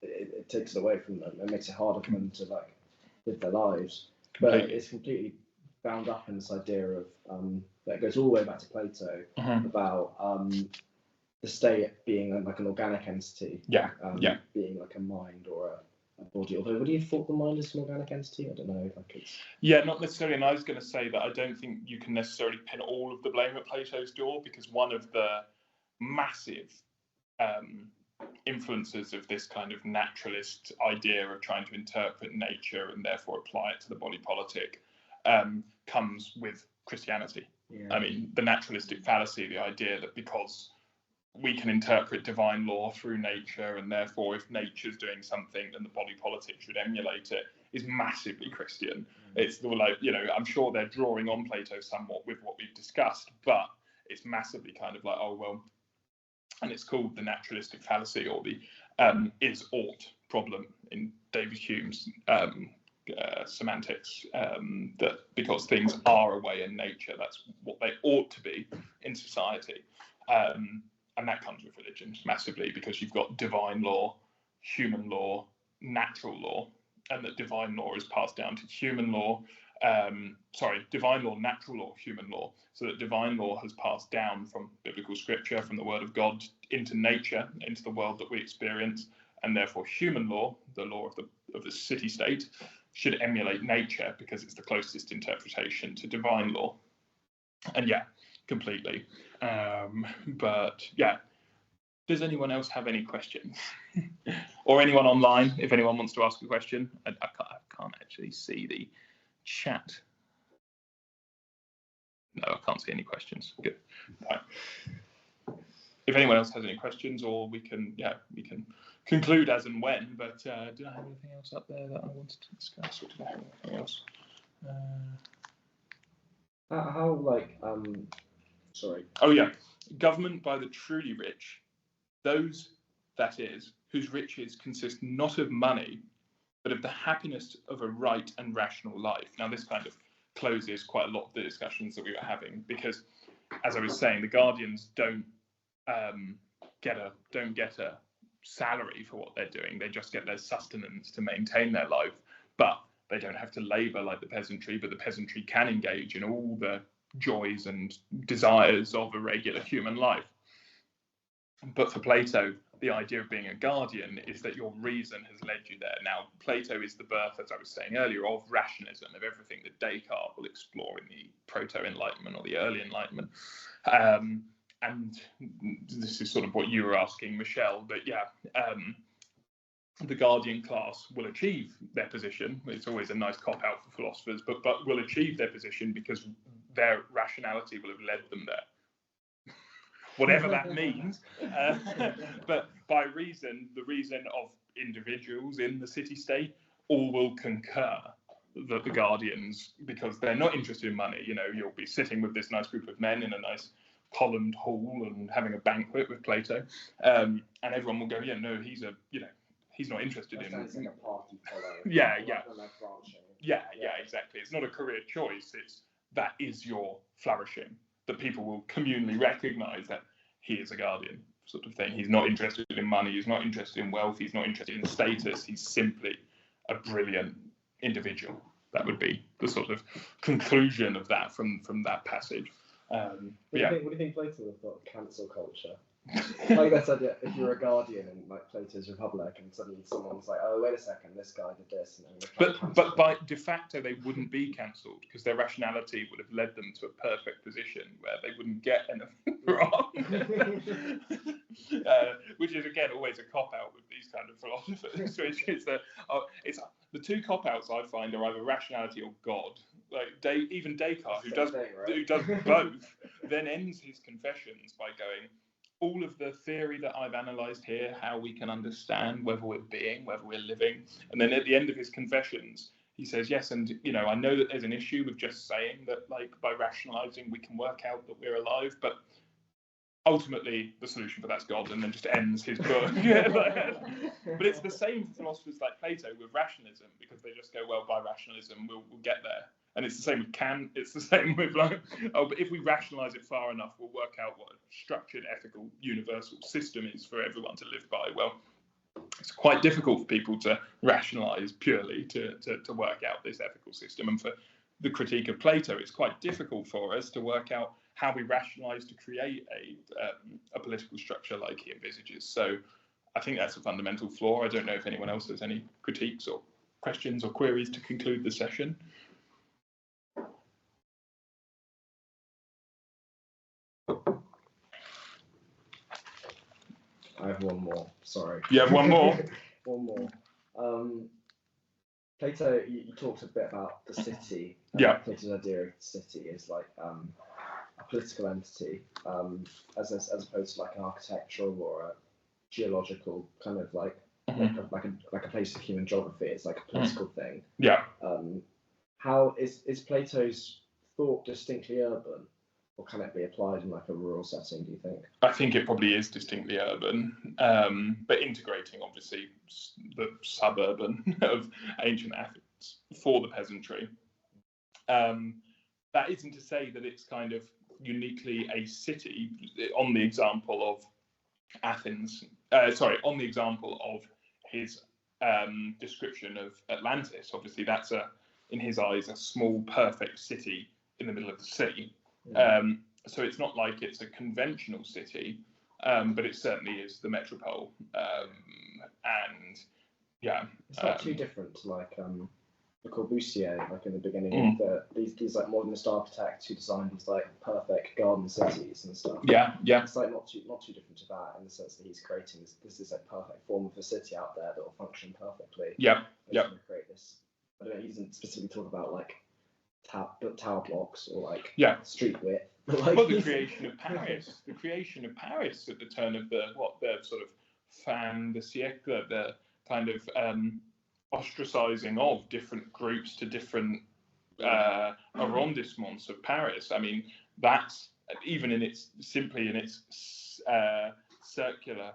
it takes it away from them and makes it harder for them to like live their lives. But it's completely bound up in this idea of that goes all the way back to Plato about the state being like an organic entity, being like a mind or a body. Although, would you have thought the mind is an organic entity? I don't know. Like it's not necessarily. And I was going to say that I don't think you can necessarily pin all of the blame at Plato's door, because one of the massive influences of this kind of naturalist idea of trying to interpret nature and therefore apply it to the body politic comes with Christianity. I mean, the naturalistic fallacy, the idea that because we can interpret divine law through nature, and therefore if nature's doing something, then the body politic should emulate it, is massively Christian. It's like, you know, I'm sure they're drawing on Plato somewhat with what we've discussed, but it's massively kind of like, oh, well, and it's called the naturalistic fallacy, or the is-ought problem in David Hume's semantics, that because things are a way in nature, that's what they ought to be in society. And that comes with religion massively, because you've got divine law, human law, natural law, and that divine law is passed down to human law. Divine law, natural law, human law. So that divine law has passed down from biblical scripture, from the word of God, into nature, into the world that we experience, and therefore human law, the law of the city-state, should emulate nature because it's the closest interpretation to divine law. And completely. But does anyone else have any questions? Or anyone online, if anyone wants to ask a question? I can't actually see the chat. No, I can't see any questions. Good. Right. If anyone else has any questions, or we can conclude as and when. But did I have anything else up there that I wanted to discuss, or did I have anything else? Government by the truly rich, those, that is, whose riches consist not of money, but of the happiness of a right and rational life. Now, this kind of closes quite a lot of the discussions that we were having, because, as I was saying, the guardians don't get a salary for what they're doing. They just get their sustenance to maintain their life, but they don't have to labour like the peasantry. But the peasantry can engage in all the joys and desires of a regular human life. But for Plato, the idea of being a guardian is that your reason has led you there. Now, Plato is the birth, as I was saying earlier, of rationalism, of everything that Descartes will explore in the proto-Enlightenment or the early Enlightenment. and this is sort of what you were asking, Michelle, but the guardian class will achieve their position. It's always a nice cop-out for philosophers, but will achieve their position because their rationality will have led them there. Whatever that means. But by the reason of individuals in the city-state, all will concur that the guardians, because they're not interested in money, you'll be sitting with this nice group of men in a nice columned hall and having a banquet with Plato, and everyone will go, he's not interested in. It's like a party follow. Yeah. Exactly. It's not a career choice. That is your flourishing. That people will communally recognise that he is a guardian, sort of thing. He's not interested in money. He's not interested in wealth. He's not interested in status. He's simply a brilliant individual. That would be the sort of conclusion of that from that passage. What do you think Plato would have thought of cancel culture? Like that idea, if you're a guardian in like Plato's Republic, and suddenly someone's like, "Oh, wait a second, this guy did this," but by de facto they wouldn't be cancelled because their rationality would have led them to a perfect position where they wouldn't get anything wrong. Which is again always a cop out with these kind of philosophers. Which is the two cop outs I find are either rationality or God. Like even Descartes, who does both, then ends his Confessions by going, all of the theory that I've analysed here, how we can understand whether we're being, whether we're living, and then at the end of his Confessions, he says, yes, and I know that there's an issue with just saying that, like, by rationalising we can work out that we're alive, but ultimately the solution for that's God, and then just ends his book. But it's the same for philosophers like Plato with rationalism, because they just go, well, by rationalism we'll get there. And it's the same with Kant. It's the same with but if we rationalise it far enough, we'll work out what a structured, ethical, universal system is for everyone to live by. Well, it's quite difficult for people to rationalise purely to work out this ethical system. And for the critique of Plato, it's quite difficult for us to work out how we rationalise to create a political structure like he envisages. So I think that's a fundamental flaw. I don't know if anyone else has any critiques or questions or queries to conclude the session. I have one more. Sorry. You have one more? One more. Plato, you talked a bit about the city. Yeah. Plato's idea of the city is like a political entity, as opposed to like an architectural or a geological kind of like like a place of human geography. It's like a political thing. Yeah. How is Plato's thought distinctly urban? Or can it be applied in like a rural setting, do you think? I think it probably is distinctly urban, but integrating obviously the suburban of ancient Athens for the peasantry. That isn't to say that it's kind of uniquely a city on the example of Athens, on the example of his description of Atlantis. Obviously that's in his eyes, a small, perfect city in the middle of the sea. So it's not like it's a conventional city, but it certainly is the metropole. And yeah, it's not too different to like Le Corbusier, like in the beginning of these like modernist architects who designed these like perfect garden cities and stuff. Yeah. It's like not too different to that in the sense that he's creating this like perfect form of a city out there that will function perfectly. Yeah. Create this. I don't know. He doesn't specifically talk about like tower blocks or like street width. Well, the creation of Paris at the turn of the sort of fin de siècle, the kind of ostracizing of different groups to different arrondissements of Paris. I mean, that's even in its circular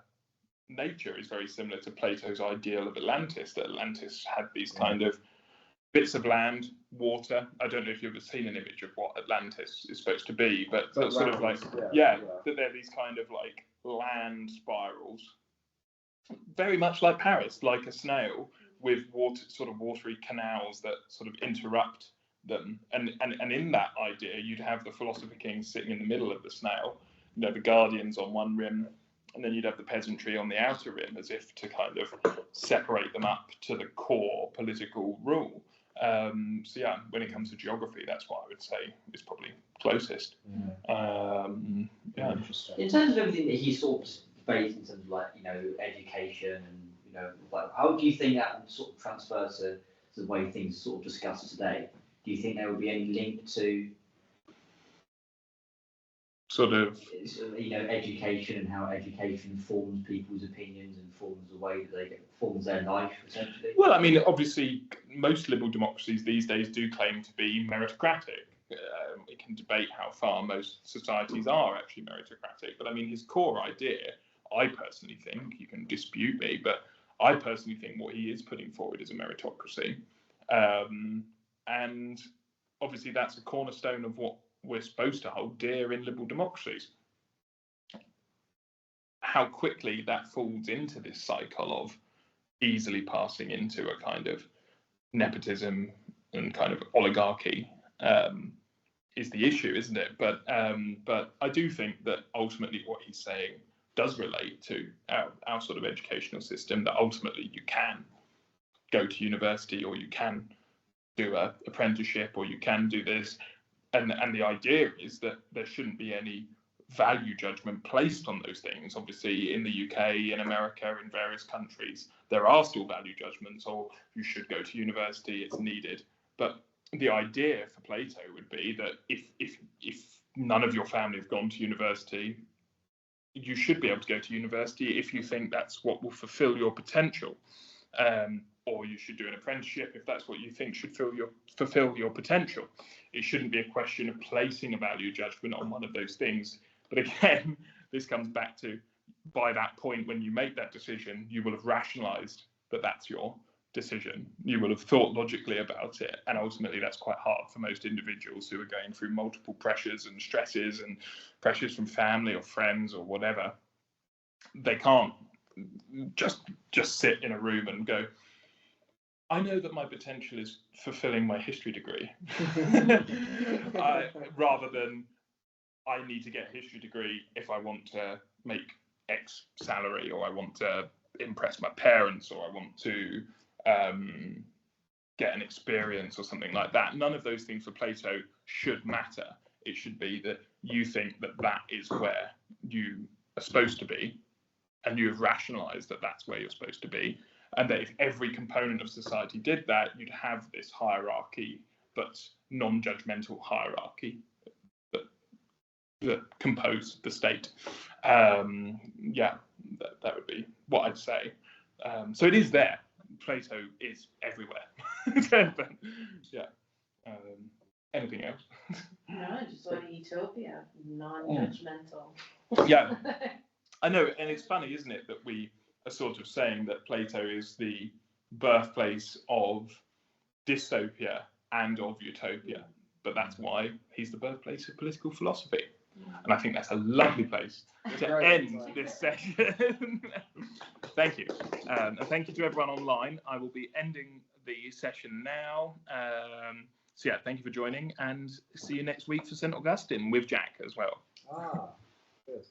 nature is very similar to Plato's ideal of Atlantis, that Atlantis had these kind of bits of land, water. I don't know if you've ever seen an image of what Atlantis is supposed to be, but sort of like, that they're these kind of like land spirals, very much like Paris, like a snail, with watery canals that sort of interrupt them. And in that idea, you'd have the philosopher-kings sitting in the middle of the snail, the guardians on one rim, and then you'd have the peasantry on the outer rim, as if to kind of separate them up to the core political rule. So yeah, when it comes to geography, that's what I would say is probably closest. Yeah. Interesting. In terms of everything that he sort of debates in terms of like, you know, education and, you know, like, how do you think that would sort of transfer to the way things are sort of discussed today? Do you think there would be any link to sort of, you know, education and how education forms people's opinions and forms the way that they forms their life, essentially? Well, I mean, obviously, most liberal democracies these days do claim to be meritocratic. We can debate how far most societies are actually meritocratic, but I mean, his core idea, I personally think, you can dispute me, but I personally think what he is putting forward is a meritocracy. And obviously, that's a cornerstone of what we're supposed to hold dear in liberal democracies. How quickly that falls into this cycle of easily passing into a kind of nepotism and kind of oligarchy is the issue, isn't it? But I do think that ultimately what he's saying does relate to our sort of educational system, that ultimately you can go to university, or you can do an apprenticeship, or you can do this. And the idea is that there shouldn't be any value judgment placed on those things. Obviously, in the UK, in America, in various countries, there are still value judgments, or you should go to university, it's needed. But the idea for Plato would be that if none of your family have gone to university, you should be able to go to university if you think that's what will fulfill your potential. Or you should do an apprenticeship if that's what you think should fulfill your potential. It shouldn't be a question of placing a value judgment on one of those things. But again, this comes back to, by that point when you make that decision, you will have rationalized that that's your decision. You will have thought logically about it. And ultimately, that's quite hard for most individuals who are going through multiple pressures and stresses and pressures from family or friends or whatever. They can't just sit in a room and go, I know that my potential is fulfilling my history degree, rather than I need to get a history degree if I want to make X salary, or I want to impress my parents, or I want to get an experience or something like that. None of those things for Plato should matter. It should be that you think that that is where you are supposed to be, and you have rationalized that that's where you're supposed to be. And that if every component of society did that, you'd have this hierarchy, but non-judgmental hierarchy that compose the state. Yeah, that would be what I'd say. So it is there. Plato is everywhere. But, yeah. Anything else? No, just want a utopia, non-judgmental. Yeah, I know, and it's funny, isn't it, that we are sort of saying that Plato is the birthplace of dystopia and of utopia, but that's why he's the birthplace of political philosophy. And I think that's a lovely place to end this session. Thank you. And thank you to everyone online. I will be ending the session now. So yeah, thank you for joining, and see you next week for St. Augustine with Jack as well. Good.